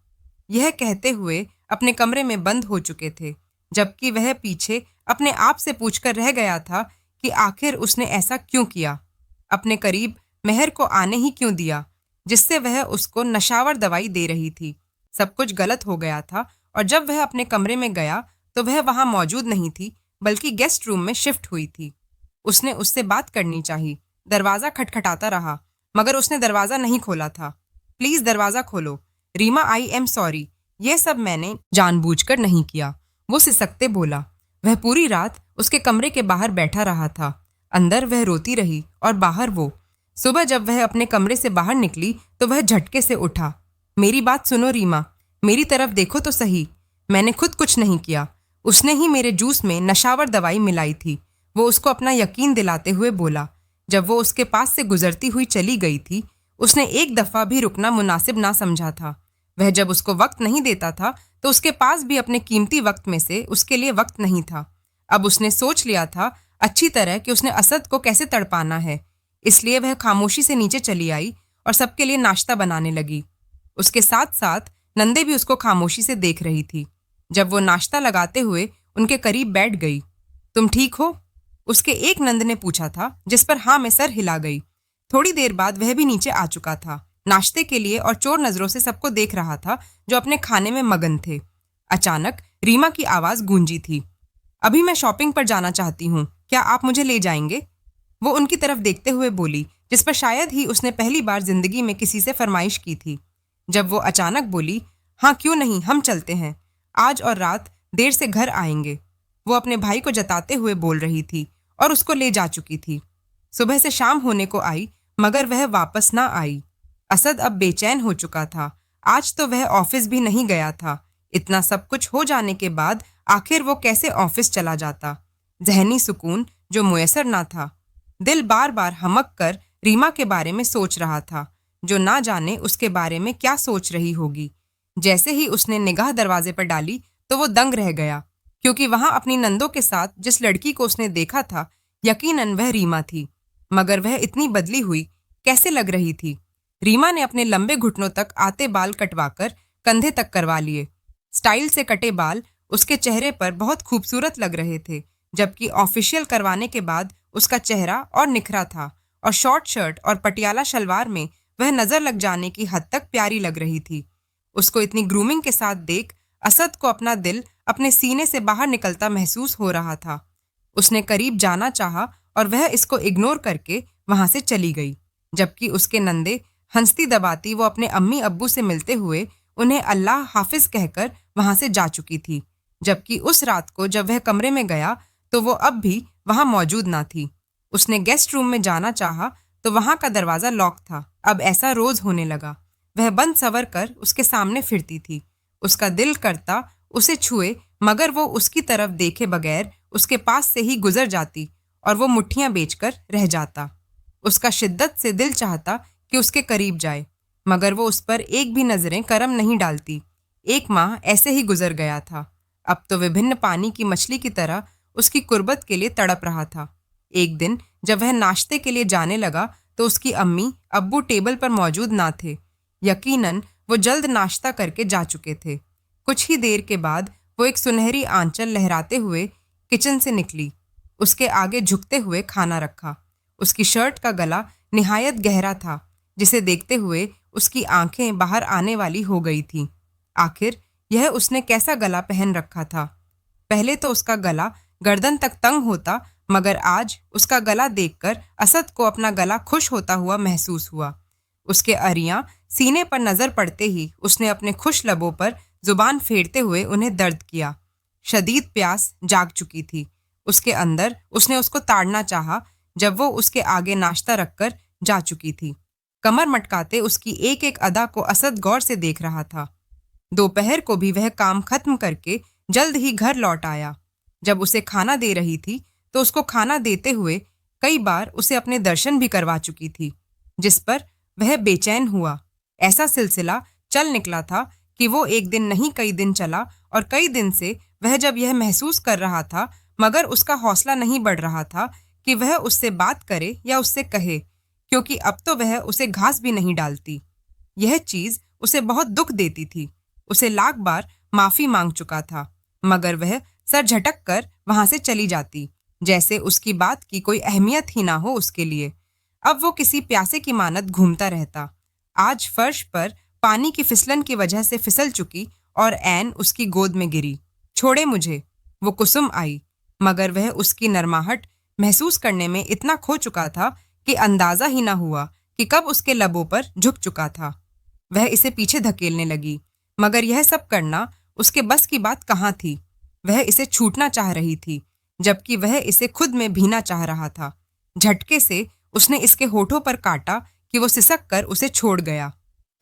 यह कहते हुए अपने कमरे में बंद हो चुके थे, जबकि वह पीछे अपने आप से पूछकर रह गया था कि आखिर उसने ऐसा क्यों किया, अपने करीब मेहर को आने ही क्यों दिया, जिससे वह उसको नशावर दवाई दे रही थी। सब कुछ गलत हो गया था और जब वह अपने कमरे में गया तो वह वहां मौजूद नहीं थी, बल्कि गेस्ट रूम में शिफ्ट हुई थी। उसने उससे बात करनी चाहिए। दरवाजा खटखटाता रहा, मगर उसने दरवाजा नहीं खोला था। प्लीज दरवाजा खोलो। रीमा, आई एम सॉरी, यह सब मैंने जानबूझकर नहीं किया, वो सिसकते बोला। वह पूरी रात उसके कमरे के बाहर बैठा रहा था। अंदर वह रोती रही और बाहर वो। सुबह जब वह अपने कमरे से बाहर निकली तो वह झटके से उठा। मेरी बात सुनो रीमा, मेरी तरफ देखो तो सही। मैंने खुद कुछ नहीं किया, उसने ही मेरे जूस में नशावर दवाई मिलाई थी, वो उसको अपना यकीन दिलाते हुए बोला। जब वो उसके पास से गुजरती हुई चली गई थी, उसने एक दफा भी रुकना मुनासिब ना समझा था। वह जब उसको वक्त नहीं देता था तो उसके पास भी अपने कीमती वक्त में से उसके लिए वक्त नहीं था। अब उसने सोच लिया था अच्छी तरह कि उसने असद को कैसे तड़पाना है, इसलिए वह खामोशी से नीचे चली आई और सबके लिए नाश्ता बनाने लगी। उसके साथ साथ नंदे भी उसको खामोशी से देख रही थी। जब वो नाश्ता लगाते हुए उनके करीब बैठ गई, तुम ठीक हो? उसके एक नंद ने पूछा था, जिस पर हाँ में सर हिला गई। थोड़ी देर बाद वह भी नीचे आ चुका था नाश्ते के लिए और चोर नजरों से सबको देख रहा था जो अपने खाने में मगन थे। अचानक रीमा की आवाज गूंजी थी, अभी मैं शॉपिंग पर जाना चाहती हूँ, क्या आप मुझे ले जाएंगे? वो उनकी तरफ देखते हुए बोली, जिस पर शायद ही उसने पहली बार जिंदगी में किसी से फरमाइश की थी। जब वो अचानक बोली, हाँ क्यों नहीं, हम चलते हैं, आज और रात देर से घर आएंगे। वो अपने भाई को जताते हुए बोल रही थी और उसको ले जा चुकी थी। सुबह से शाम होने को आई मगर वह वापस ना आई। असद अब बेचैन हो चुका था। आज तो वह ऑफिस भी नहीं गया था। इतना सब कुछ हो जाने के बाद आखिर वो कैसे ऑफिस चला जाता? जहनी सुकून जो मुयसर ना था। दिल बार बार हमक कर रीमा के बारे में सोच रहा था, जो ना जाने उसके बारे में क्या सोच रही होगी। जैसे ही उसने निगाह दरवाजे पर डाली तो वो दंग रह गया, क्योंकि वहां अपनी नंदों के साथ जिस लड़की को उसने देखा था यकीनन वह रीमा थी, मगर वह इतनी बदली हुई कैसे लग रही थी। रीमा ने अपने लंबे घुटनों तक आते बाल कटवाकर कंधे तक करवा लिए। स्टाइल से कटे बाल उसके चेहरे पर बहुत खूबसूरत लग रहे थे, जबकि ऑफिशियल करवाने के बाद उसका चेहरा और निखरा था और शॉर्ट शर्ट और पटियाला शलवार में वह नजर लग जाने की हद तक प्यारी लग रही थी। उसको इतनी ग्रूमिंग के साथ देख असद को अपना दिल अपने सीने से बाहर निकलता महसूस हो रहा था। उसने करीब जाना चाहा और वह इसको इग्नोर करके वहां से चली गई, जबकि उसके नंदे हंसती दबाती वो अपने अम्मी अब्बू से मिलते हुए उन्हें अल्लाह हाफिज कहकर वहां से जा चुकी थी। जबकि उस रात को जब वह कमरे में गया तो वो अब भी वहां मौजूद ना थी। उसने गेस्ट रूम में जाना चाहा तो वहां का दरवाजा लॉक था। अब ऐसा रोज होने लगा। वह बंद सवर कर उसके सामने फिरती थी। उसका दिल करता उसे छुए, मगर वो उसकी तरफ देखे बगैर उसके पास से ही गुजर जाती और वो मुट्ठियां बेचकर रह जाता। उसका शिद्दत से दिल चाहता कि उसके करीब जाए, मगर वो उस पर एक भी नजरें करम नहीं डालती। एक माह ऐसे ही गुजर गया था। अब तो विभिन्न पानी की मछली की तरह उसकी कुर्बत के लिए तड़प रहा था। एक दिन जब वह नाश्ते के लिए जाने लगा तो उसकी अम्मी अब्बू टेबल पर मौजूद ना थे। यकीनन वो जल्द नाश्ता करके जा चुके थे। कुछ ही देर के बाद वो एक सुनहरी आंचल लहराते हुए किचन से निकली। उसके आगे झुकते हुए खाना रखा। उसकी शर्ट का गला निहायत गहरा था, जिसे देखते हुए उसकी आंखें बाहर आने वाली हो गई थीं। आखिर यह उसने कैसा गला पहन रखा था? पहले तो उसका गला गर्दन तक तंग होता, मगर आज उसका गला देखकर असद को अपना गला खुश होता हुआ महसूस हुआ। उसके अरियां सीने पर नजर पड़ते ही उसने अपने खुश लबों पर जुबान फेरते हुए उन्हें दर्द किया। शदीद प्यास जाग चुकी थी उसके अंदर। उसने उसको ताड़ना चाहा जब वो उसके आगे नाश्ता रखकर जा चुकी थी। कमर मटकाते उसकी एक एक अदा को असद गौर से देख रहा था। दोपहर को भी वह काम खत्म करके जल्द ही घर लौट आया। जब उसे खाना दे रही थी तो उसको खाना देते हुए कई बार उसे अपने दर्शन भी करवा चुकी थी, जिस पर वह बेचैन हुआ। ऐसा सिलसिला चल निकला था कि वो एक दिन नहीं कई दिन चला, और कई दिन से वह जब यह महसूस कर रहा था, मगर उसका हौसला नहीं बढ़ रहा था कि वह उससे बात करे या उससे कहे, क्योंकि अब तो वह उसे घास भी नहीं डालती। यह चीज उसे बहुत दुख देती थी। उसे लाख बार माफी मांग चुका था, मगर वह सर झटक कर वहां से चली जाती, जैसे उसकी बात की कोई अहमियत ही ना हो उसके लिए। अब वो किसी प्यासे की मानत घूमता रहता। आज फर्श पर पानी की फिसलन की वजह से फिसल चुकी और ऐन उसकी गोद में गिरी। छोड़े मुझे, वो कुसुम आई, मगर वह उसकी नरमाहट महसूस करने में इतना खो चुका था कि अंदाजा ही ना हुआ कि कब उसके लबों पर झुक चुका था। वह इसे पीछे धकेलने लगी, मगर यह सब करना उसके बस की बात कहाँ थी। वह इसे छूटना चाह रही थी, जबकि वह इसे खुद में भीना चाह रहा था। झटके से उसने इसके होठों पर काटा कि वो सिसक कर उसे छोड़ गया।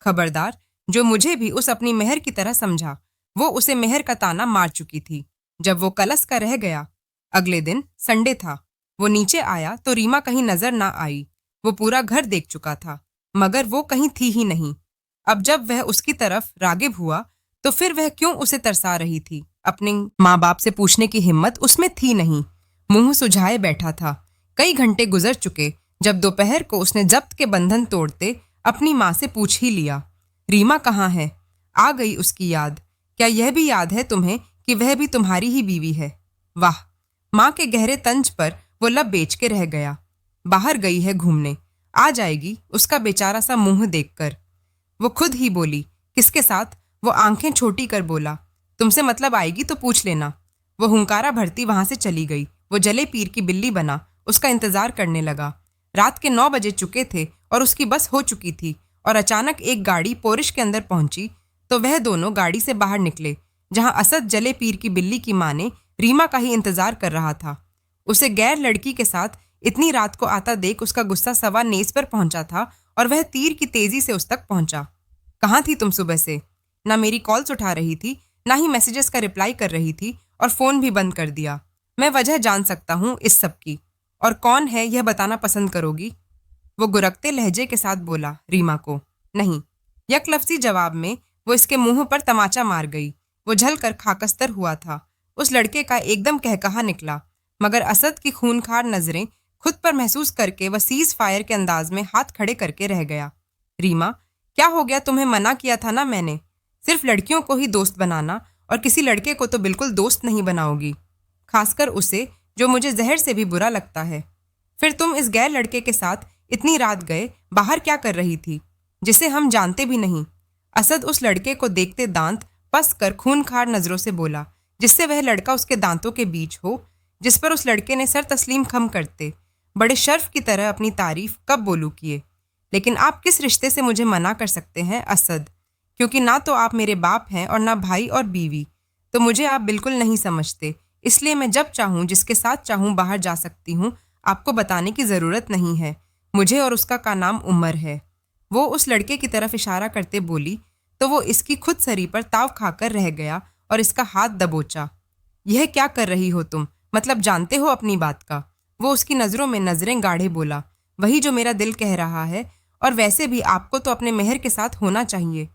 खबरदार, जो मुझे भी उस अपनी मेहर की तरह समझा। वो उसे मेहर का ताना मार चुकी थी। जब वो कलश का रह गया, अगले दिन संडे था। वो नीचे आया तो रीमा कहीं नजर ना आई। वो पूरा घर देख चुका था, मगर वो कहीं थी ही नहीं। अब जब वह उसकी तरफ रागिब हुआ तो फिर वह क्यों उसे तरसा रही थी? अपने माँ बाप से पूछने की हिम्मत उसमें थी नहीं। मुंह सुझाए बैठा था। कई घंटे गुजर चुके जब दोपहर को उसने जब्त के बंधन तोड़ते अपनी माँ से पूछ ही लिया, रीमा कहाँ है? आ गई उसकी याद। क्या यह भी याद है तुम्हें कि वह भी तुम्हारी ही बीवी है? वाह! माँ के गहरे तंज पर वो लब बेच के रह गया। बाहर गई है घूमने, आ जाएगी उसका बेचारा सा मुंह देखकर। वो खुद ही बोली, किसके साथ? वो आंखें छोटी कर बोला, तुमसे मतलब आएगी तो पूछ लेना। वो हुंकारा भरती वहां से चली गई। वो जले पीर की बिल्ली बना उसका इंतजार करने लगा। रात के 9 बजे चुके थे और उसकी बस हो चुकी थी, और अचानक एक गाड़ी पोरिश के अंदर पहुंची तो वह दोनों गाड़ी से बाहर निकले, जहां असद जले पीर की बिल्ली की माँ ने रीमा का ही इंतजार कर रहा था। उसे गैर लड़की के साथ इतनी रात को आता देख उसका गुस्सा सवा नेज पर पहुंचा था, और वह तीर की तेजी से उस तक पहुंचा। कहाँ थी तुम सुबह से? ना मेरी कॉल्स उठा रही थी, ना ही मैसेजेस का रिप्लाई कर रही थी, और फोन भी बंद कर दिया। मैं वजह जान सकता हूँ इस सब की, और कौन है यह बताना पसंद करोगी? वो गुरकते लहजे के साथ बोला रीमा को। नहीं। यकलफ्जी जवाब में वो इसके मुंह पर तमाचा मार गई। वो झल कर खाकस्तर हुआ था। उस लड़के का एकदम कहकहा निकला, मगर असद की खूनखार नजरें खुद पर महसूस करके वह सीज फायर के अंदाज में हाथ खड़े करके रह गया। रीमा, क्या हो गया? तुम्हें मना किया था ना मैंने, सिर्फ लड़कियों को ही दोस्त बनाना, और किसी लड़के को तो बिल्कुल दोस्त नहीं बनाओगी, खासकर उसे जो मुझे जहर से भी बुरा लगता है। फिर तुम इस गैर लड़के के साथ इतनी रात गए बाहर क्या कर रही थी, जिसे हम जानते भी नहीं? असद उस लड़के को देखते दांत पस कर खूनखार नजरों से बोला, जिससे वह लड़का उसके दांतों के बीच हो, जिस पर उस लड़के ने सर तस्लीम खम करते बड़े शर्फ की तरह अपनी तारीफ कब बोलू किए। लेकिन आप किस रिश्ते से मुझे मना कर सकते हैं असद? क्योंकि ना तो आप मेरे बाप हैं और ना भाई और बीवी, तो मुझे आप बिल्कुल नहीं समझते। इसलिए मैं जब चाहूँ जिसके साथ चाहूँ बाहर जा सकती हूँ। आपको बताने की ज़रूरत नहीं है। मुझे और उसका का नाम उमर है। वो उस लड़के की तरफ इशारा करते बोली तो वो इसकी खुद सरी पर ताव खाकर रह गया और इसका हाथ दबोचा। यह क्या कर रही हो तुम? मतलब जानते हो अपनी बात का? वो उसकी नज़रों में नज़रें गाढ़े बोला, वही जो मेरा दिल कह रहा है, और वैसे भी आपको तो अपने मेहर के साथ होना चाहिए।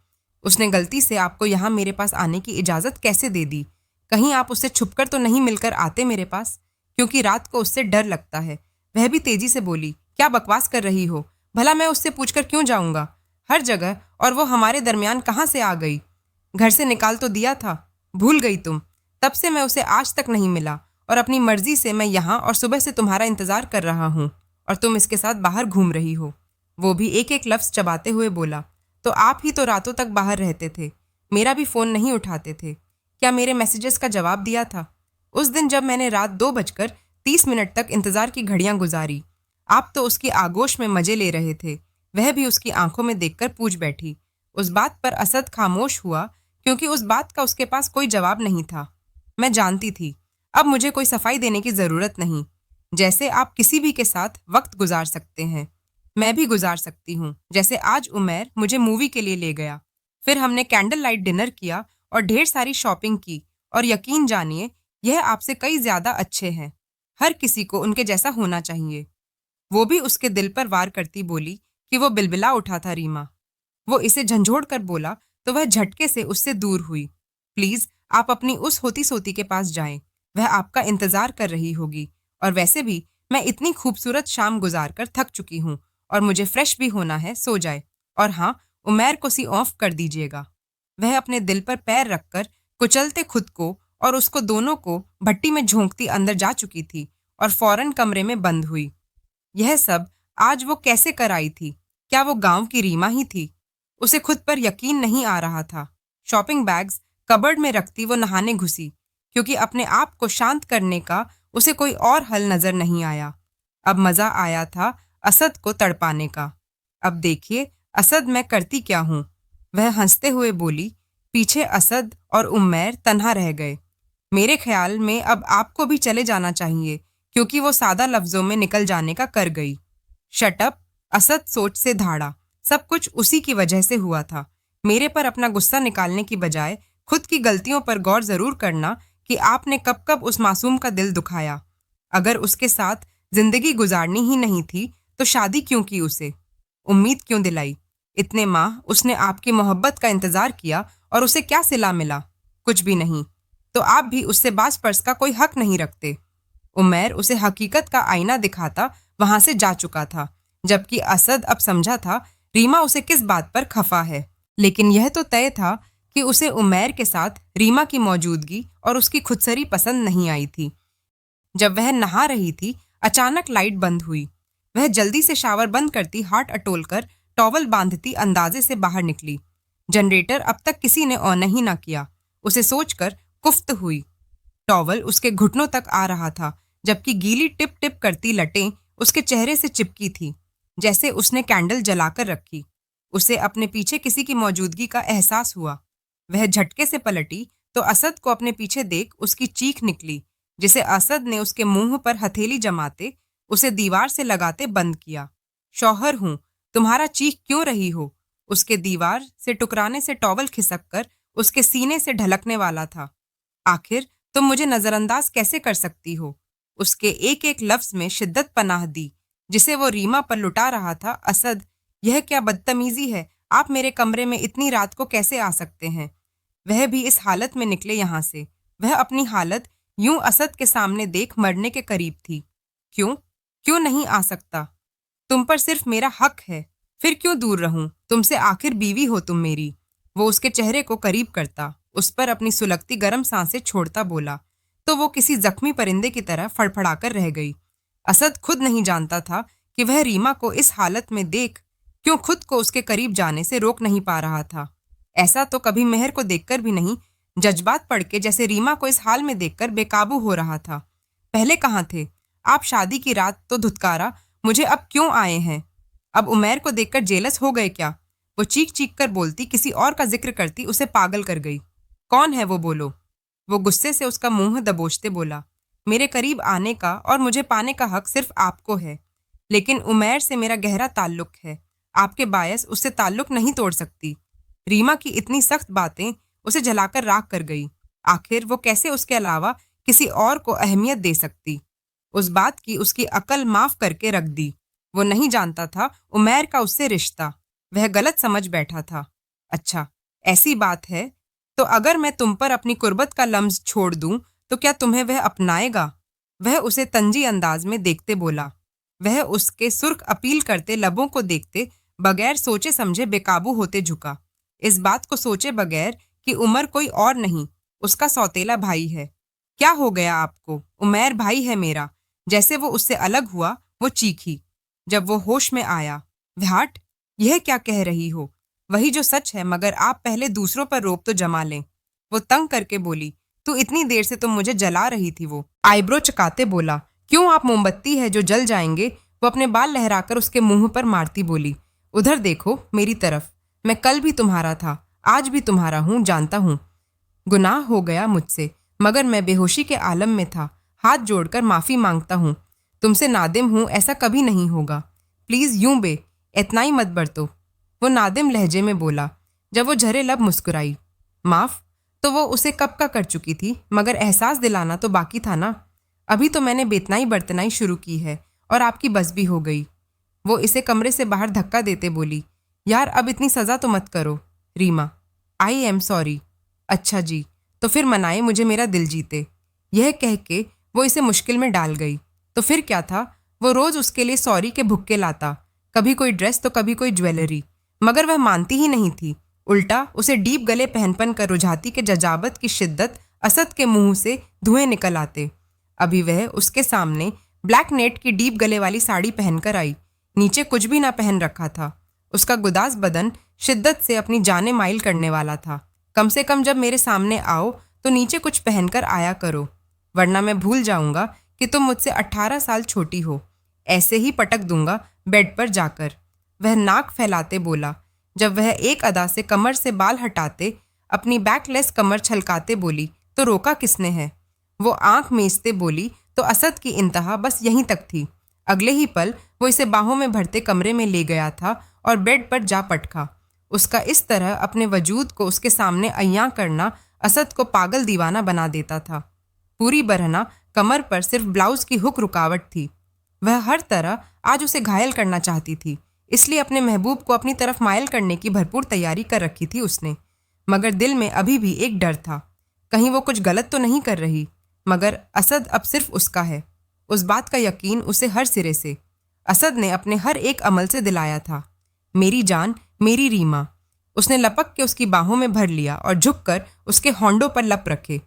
उसने गलती से आपको यहाँ मेरे पास आने की इजाज़त कैसे दे दी? कहीं आप उससे छुपकर तो नहीं मिलकर आते मेरे पास? क्योंकि रात को उससे डर लगता है। वह भी तेजी से बोली, क्या बकवास कर रही हो? भला मैं उससे पूछकर क्यों जाऊंगा? हर जगह, और वो हमारे दरमियान कहाँ से आ गई? घर से निकाल तो दिया था, भूल गई तुम? तब से मैं उसे आज तक नहीं मिला, और अपनी मर्जी से मैं यहाँ और सुबह से तुम्हारा इंतजार कर रहा हूँ, और तुम इसके साथ बाहर घूम रही हो। वो भी एक एक लफ्ज़ चबाते हुए बोला, तो आप ही तो रातों तक बाहर रहते थे, मेरा भी फ़ोन नहीं उठाते थे। क्या मेरे मैसेजेस का जवाब दिया था? उस दिन जब मैंने रात 2:30 तक इंतज़ार की घड़ियां गुजारी, आप तो उसकी आगोश में मजे ले रहे थे। वह भी उसकी आंखों में देखकर पूछ बैठी। उस बात पर असद खामोश हुआ, क्योंकि उस बात का उसके पास कोई जवाब नहीं था। मैं जानती थी, अब मुझे कोई सफाई देने की ज़रूरत नहीं। जैसे आप किसी भी के साथ वक्त गुजार सकते हैं, मैं भी गुजार सकती हूँ। जैसे आज उमैर मुझे मूवी के लिए ले गया, फिर हमने कैंडल लाइट डिनर किया और ढेर सारी शॉपिंग की, और यकीन जानिए यह आपसे कई ज्यादा अच्छे हैं। हर किसी को उनके जैसा होना चाहिए। वो भी उसके दिल पर वार करती बोली कि वो बिलबिला उठा था रीमा। वो इसे झंझोड़ कर बोला तो वह झटके से उससे दूर हुई। प्लीज आप अपनी उस होती सोती के पास जाएं, वह आपका इंतजार कर रही होगी। और वैसे भी मैं इतनी खूबसूरत शाम गुजार कर थक चुकी हूँ और मुझे फ्रेश भी होना है, सो जाए। और हाँ, उमैर को सी ऑफ कर दीजिएगा। वह अपने दिल पर पैर रखकर कुचलते खुद को और उसको दोनों को भट्टी में झोंकती अंदर जा चुकी थी और फौरन कमरे में बंद हुई। यह सब आज वो कैसे कर आई थी? क्या वो गांव की रीमा ही थी? उसे खुद पर यकीन नहीं आ रहा था। शॉपिंग बैग्स कबर्ड में रखती वो नहाने घुसी, क्योंकि अपने आप को शांत करने का उसे कोई और हल नजर नहीं आया। अब मजा आया था असद को तड़पाने का। अब देखिए असद, मैं करती क्या हूँ, वह हंसते हुए बोली। पीछे असद और उम्मैर तन्हा रह गए। मेरे ख्याल में अब आपको भी चले जाना चाहिए, क्योंकि वो सादा लफ्जों में निकल जाने का कर गई। शट अप, असद सोच से धाड़ा। सब कुछ उसी की वजह से हुआ था। मेरे पर अपना गुस्सा निकालने की बजाय खुद की गलतियों पर गौर जरूर करना कि आपने कब कब उस मासूम का दिल दुखाया। अगर उसके साथ जिंदगी गुजारनी ही नहीं थी तो शादी क्यों की उसे? उम्मीद क्यों दिलाई? इतने माह उसने आपकी मोहब्बत का इंतजार किया और उसे क्या सिला मिला? कुछ भी नहीं। तो आप भी उससे बास पर्स का कोई हक नहीं रखते। उमैर उसे हकीकत का आईना दिखाता वहां से जा चुका था, जबकि असद अब समझा था रीमा उसे किस बात पर खफा है। लेकिन यह तो तय था कि उसे उमैर के साथ रीमा की मौजूदगी और उसकी खुदसरी पसंद नहीं आई थी। जब वह नहा रही थी, अचानक लाइट बंद हुई। वह जल्दी से शावर बंद करती हाथ अटोलकर टॉवल बांधती अंदाजे से बाहर निकली। जनरेटर अब तक किसी ने ऑन ही ना किया, उसे सोचकर कुफ्त हुई। टॉवल उसके घुटनों तक आ रहा था, जबकि गीली टिप टिप करती लटें उसके चेहरे से चिपकी थी, जैसे उसने कैंडल जलाकर रखी। उसे अपने पीछे किसी की मौजूदगी का एहसास हुआ। वह झटके से पलटी तो असद को अपने पीछे देख उसकी चीख निकली, जिसे असद ने उसके मुंह पर हथेली जमाते उसे दीवार से लगाते बंद किया। शौहर हूं, तुम्हारा चीख क्यों रही हो? उसके दीवार से टुकराने से टॉवल खिसक कर उसके सीने से ढलकने वाला था। आखिर तुम मुझे नजरअंदाज कैसे कर सकती हो? उसके एक एक लफ्ज में शिद्दत पनाह दी, जिसे वो रीमा पर लुटा रहा था। असद, यह क्या बदतमीजी है? आप मेरे कमरे में इतनी रात को कैसे आ सकते हैं? वह भी इस हालत में निकले यहाँ से। वह अपनी हालत यूं असद के सामने देख मरने के करीब थी। क्यों क्यों नहीं आ सकता? तुम पर सिर्फ मेरा हक है। फिर क्यों दूर रहूं? तुमसे आखिर बीवी हो तुम मेरी। वो उसके चेहरे को करीब करता, उस पर अपनी सुलगती गर्म सांसें छोड़ता बोला, तो वो किसी जख्मी परिंदे की तरह फड़फड़ाकर रह गई। असद खुद नहीं जानता था कि वह रीमा को इस हालत में देख क्यों खुद को उसके करीब जाने से रोक नहीं पा रहा था। ऐसा तो कभी मेहर को देखकर भी नहीं, जज्बात पड़ के जैसे रीमा को इस हाल में देखकर बेकाबू हो रहा था। पहले कहाँ थे आप? शादी की रात तो धुतकारा, मुझे अब क्यों आए हैं? अब उमैर को देखकर जेलस हो गए क्या? वो चीख चीख कर बोलती, किसी और का जिक्र करती उसे पागल कर गई। कौन है वो, बोलो? वो गुस्से से उसका मुंह दबोचते बोला, मेरे करीब आने का और मुझे पाने का हक सिर्फ आपको है, लेकिन उमैर से मेरा गहरा ताल्लुक है। आपके बायस उससे ताल्लुक नहीं तोड़ सकती। रीमा की इतनी सख्त बातें उसे जलाकर राख कर गई। आखिर वो कैसे उसके अलावा किसी और को अहमियत दे सकती? उस बात की उसकी अकल माफ करके रख दी। वो नहीं जानता था उमैर का उससे रिश्ता। वह गलत समझ बैठा था। अच्छा, ऐसी बात है तो अगर मैं तुम पर अपनी कुर्बत का लम्ज छोड़ दूं तो क्या तुम्हें वह अपनाएगा? वह उसे तंजी अंदाज में देखते बोला। वह उसके सुर्ख अपील करते लबों को देखते बगैर सोचे समझे बेकाबू होते झुका, इस बात को सोचे बगैर कि उमर कोई और नहीं, उसका सौतेला भाई है। क्या हो गया आपको? उमैर भाई है मेरा। जैसे वो उससे अलग हुआ वो चीखी। जब वो होश में आया, व्याट, यह क्या कह रही हो? वही जो सच है, मगर आप पहले दूसरों पर रोब तो जमा लें। वो तंग करके बोली, तू इतनी देर से तुम मुझे जला रही थी। वो आईब्रो चकाते बोला, क्यों? आप मोमबत्ती है जो जल जाएंगे। वो अपने बाल लहराकर उसके मुंह पर मारती बोली, उधर देखो मेरी तरफ। मैं कल भी तुम्हारा था, आज भी तुम्हारा हूँ, जानता हूँ। गुनाह हो गया मुझसे, मगर मैं बेहोशी के आलम में था। हाथ जोड़कर माफी मांगता हूँ। तुमसे नादिम हूँ, ऐसा कभी नहीं होगा। प्लीज यूं बे इतना ही मत बरतो। वो नादिम लहजे में बोला, जब वो झरे लब मुस्कुराई। माफ तो वो उसे कब का कर चुकी थी, मगर एहसास दिलाना तो बाकी था ना। अभी तो मैंने बेतनाई बरतनाई शुरू की है और आपकी बस भी हो गई। वो इसे कमरे से बाहर धक्का देते बोली, यार अब इतनी सजा तो मत करो। Reema, I am sorry. अच्छा जी, तो फिर मनाए मुझे, मेरा दिल जीते। यह कह के वो इसे मुश्किल में डाल गई। तो फिर क्या था, वो रोज उसके लिए सॉरी के भुक्के लाता, कभी कोई ड्रेस तो कभी कोई ज्वेलरी, मगर वह मानती ही नहीं थी। उल्टा उसे डीप गले पहन कर रुझाती के जजाबत की शिद्दत असद के मुंह से धुएं निकल आते। अभी वह उसके सामने ब्लैक नेट की डीप गले वाली साड़ी पहनकर आई, नीचे कुछ भी ना पहन रखा था। उसका गुदास बदन शिद्दत से अपनी जाने माइल करने वाला था। कम से कम जब मेरे सामने आओ तो नीचे कुछ पहनकर आया करो, वरना मैं भूल जाऊंगा कि तुम मुझसे 18 साल छोटी हो। ऐसे ही पटक दूंगा बेड पर जाकर। वह नाक फैलाते बोला। जब वह एक अदा से कमर से बाल हटाते, अपनी बैकलेस कमर छलकाते बोली, तो रोका किसने है? वो आंख मेजते बोली तो असद की इंतहा बस यहीं तक थी। अगले ही पल वो इसे बाहों में भरते कमरे में ले गया था और बेड पर जा पटका। उसका इस तरह अपने वजूद को उसके सामने अय्यां करना असद को पागल दीवाना बना देता था। पूरी बरहना कमर पर सिर्फ ब्लाउज की हुक रुकावट थी। वह हर तरह आज उसे घायल करना चाहती थी, इसलिए अपने महबूब को अपनी तरफ मायल करने की भरपूर तैयारी कर रखी थी उसने। मगर दिल में अभी भी एक डर था, कहीं वो कुछ गलत तो नहीं कर रही। मगर असद अब सिर्फ उसका है, उस बात का यकीन उसे हर सिरे से असद ने अपने हर एक अमल से दिलाया था। मेरी जान, मेरी रीमा। उसने लपक के उसकी बाहों में भर लिया और झुककर उसके होंडों पर लप रखे।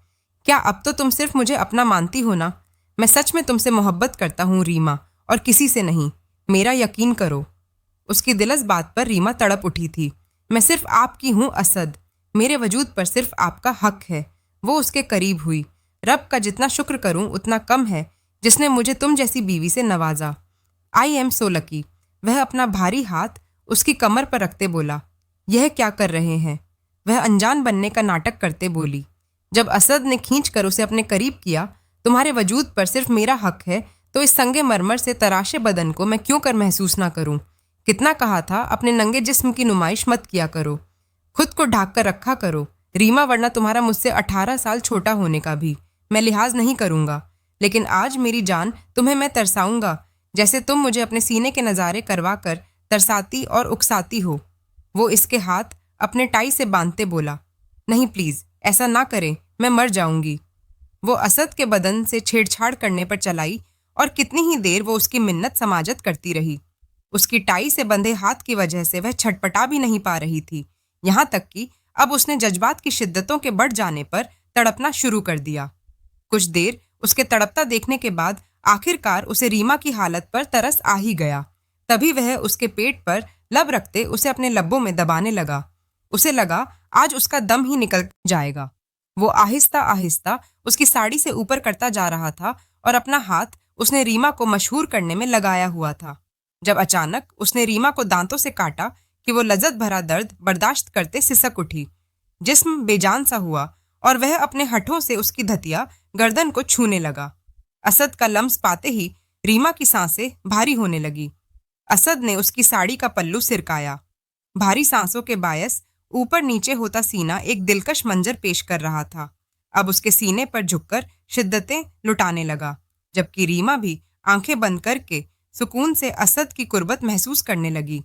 क्या अब तो तुम सिर्फ मुझे अपना मानती हो ना? मैं सच में तुमसे मोहब्बत करता हूँ रीमा, और किसी से नहीं, मेरा यकीन करो। उसकी दिलस बात पर रीमा तड़प उठी थी। मैं सिर्फ आपकी हूँ असद, मेरे वजूद पर सिर्फ आपका हक है। वो उसके करीब हुई। रब का जितना शुक्र करूं उतना कम है, जिसने मुझे तुम जैसी बीवी से नवाजा। I am so lucky. वह अपना भारी हाथ उसकी कमर पर रखते बोला, यह क्या कर रहे हैं? वह अनजान बनने का नाटक करते बोली। जब असद ने खींच कर उसे अपने करीब किया, तुम्हारे वजूद पर सिर्फ मेरा हक है, तो इस संगे मरमर से तराशे बदन को मैं क्यों कर महसूस ना करूं? कितना कहा था, अपने नंगे जिस्म की नुमाइश मत किया करो, खुद को ढाक कर रखा करो रीमा, वरना तुम्हारा मुझसे 18 साल छोटा होने का भी मैं लिहाज नहीं करूंगा। लेकिन आज मेरी जान, तुम्हें मैं तरसाऊंगा, जैसे तुम मुझे अपने सीने के नज़ारे करवा कर तरसाती और उकसाती हो। वो इसके हाथ अपने टाई से बांधते बोला, नहीं प्लीज ऐसा ना करें, मैं मर जाऊंगी। वो असद के बदन से छेड़छाड़ करने पर चलाई और कितनी ही देर वो उसकी मिन्नत समाजत करती रही। उसकी टाई से बंधे हाथ की वजह से वह छटपटा भी नहीं पा रही थी। यहाँ तक कि अब उसने जज्बात की शिद्दतों के बढ़ जाने पर तड़पना शुरू कर दिया। कुछ देर उसके तड़पता देखने के बाद आखिरकार उसे रीमा की हालत पर तरस आ ही गया। तभी वह उसके पेट पर लब रखते उसे अपने लब्बों में दबाने लगा। उसे लगा आज उसका दम ही निकल जाएगा। वो आहिस्ता आहिस्ता उसकी साड़ी से ऊपर करता जा रहा था और अपना हाथ उसने रीमा को मशहूर करने में लगाया हुआ था, जब अचानक उसने रीमा को दांतों से काटा कि वो लज्जत भरा दर्द बर्दाश्त करते सिसक उठी। जिस्म बेजान सा हुआ और वह अपने हठों से उसकी धतिया गर्दन को छूने लगा। असद का लम्स पाते ही रीमा की सांसें भारी होने लगी। असद ने उसकी साड़ी का पल्लू सिरकाया। भारी सांसों के बायस ऊपर नीचे होता सीना एक दिलकश मंजर पेश कर रहा था। अब उसके सीने पर झुककर शिद्दतें लुटाने लगा, जबकि रीमा भी आंखें बंद करके सुकून से असद की कुर्बत महसूस करने लगी।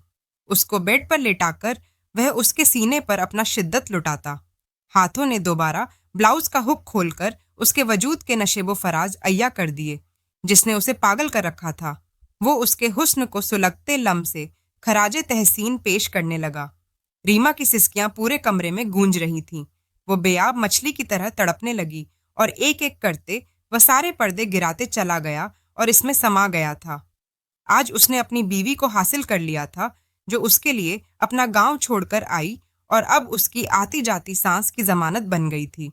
उसको बेड पर लेटाकर वह उसके सीने पर अपना शिद्दत लुटाता। हाथों ने दोबारा ब्लाउज का हुक खोलकर उसके वजूद के नशेबो फराज अय्या कर दिए, जिसने उसे पागल कर रखा था। वो उसके हुस्न को सुलगते लम से खराजे तहसीन पेश करने लगा। रीमा की सिसकियां पूरे कमरे में गूंज रही थीं। वो बेयाब मछली की तरह तड़पने लगी और एक एक करते वह सारे पर्दे गिराते चला गया और इसमें समा गया था। आज उसने अपनी बीवी को हासिल कर लिया था, जो उसके लिए अपना गांव छोड़कर आई और अब उसकी आती जाती सांस की जमानत बन गई थी।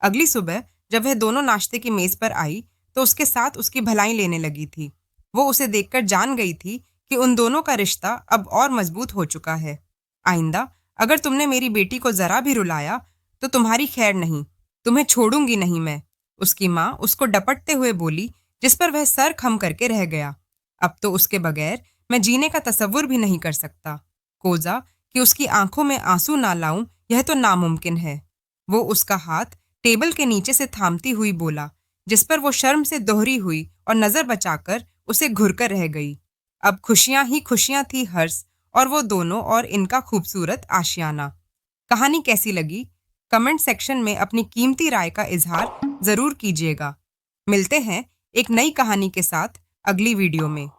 अगली सुबह जब वह दोनों नाश्ते की मेज पर आई तो उसके साथ उसकी भलाई लेने लगी थी। वो उसे देखकर जान गई थी कि उन दोनों का रिश्ता अब और मजबूत हो चुका है। आइंदा अगर तुमने मेरी बेटी को जरा भी रुलाया तो तुम्हारी खैर नहीं, तुम्हें छोड़ूंगी नहीं मैं, उसकी माँ उसको डपटते हुए बोली, जिस पर वह सर खम करके रह गया। अब तो उसके बगैर मैं जीने का तसव्वुर भी नहीं कर सकता। कोजा, कि उसकी आंखों में आंसू ना लाऊं यह तो नामुमकिन है। वो उसका हाथ टेबल के नीचे से थामती हुई बोला, जिस पर वो शर्म से दोहरी हुई और नजर बचाकर उसे घुरकर रह गई। अब खुशियां ही खुशियां थी हर्ष और वो दोनों और इनका खूबसूरत आशियाना। कहानी कैसी लगी? कमेंट सेक्शन में अपनी कीमती राय का इजहार जरूर कीजिएगा। मिलते हैं एक नई कहानी के साथ अगली वीडियो में।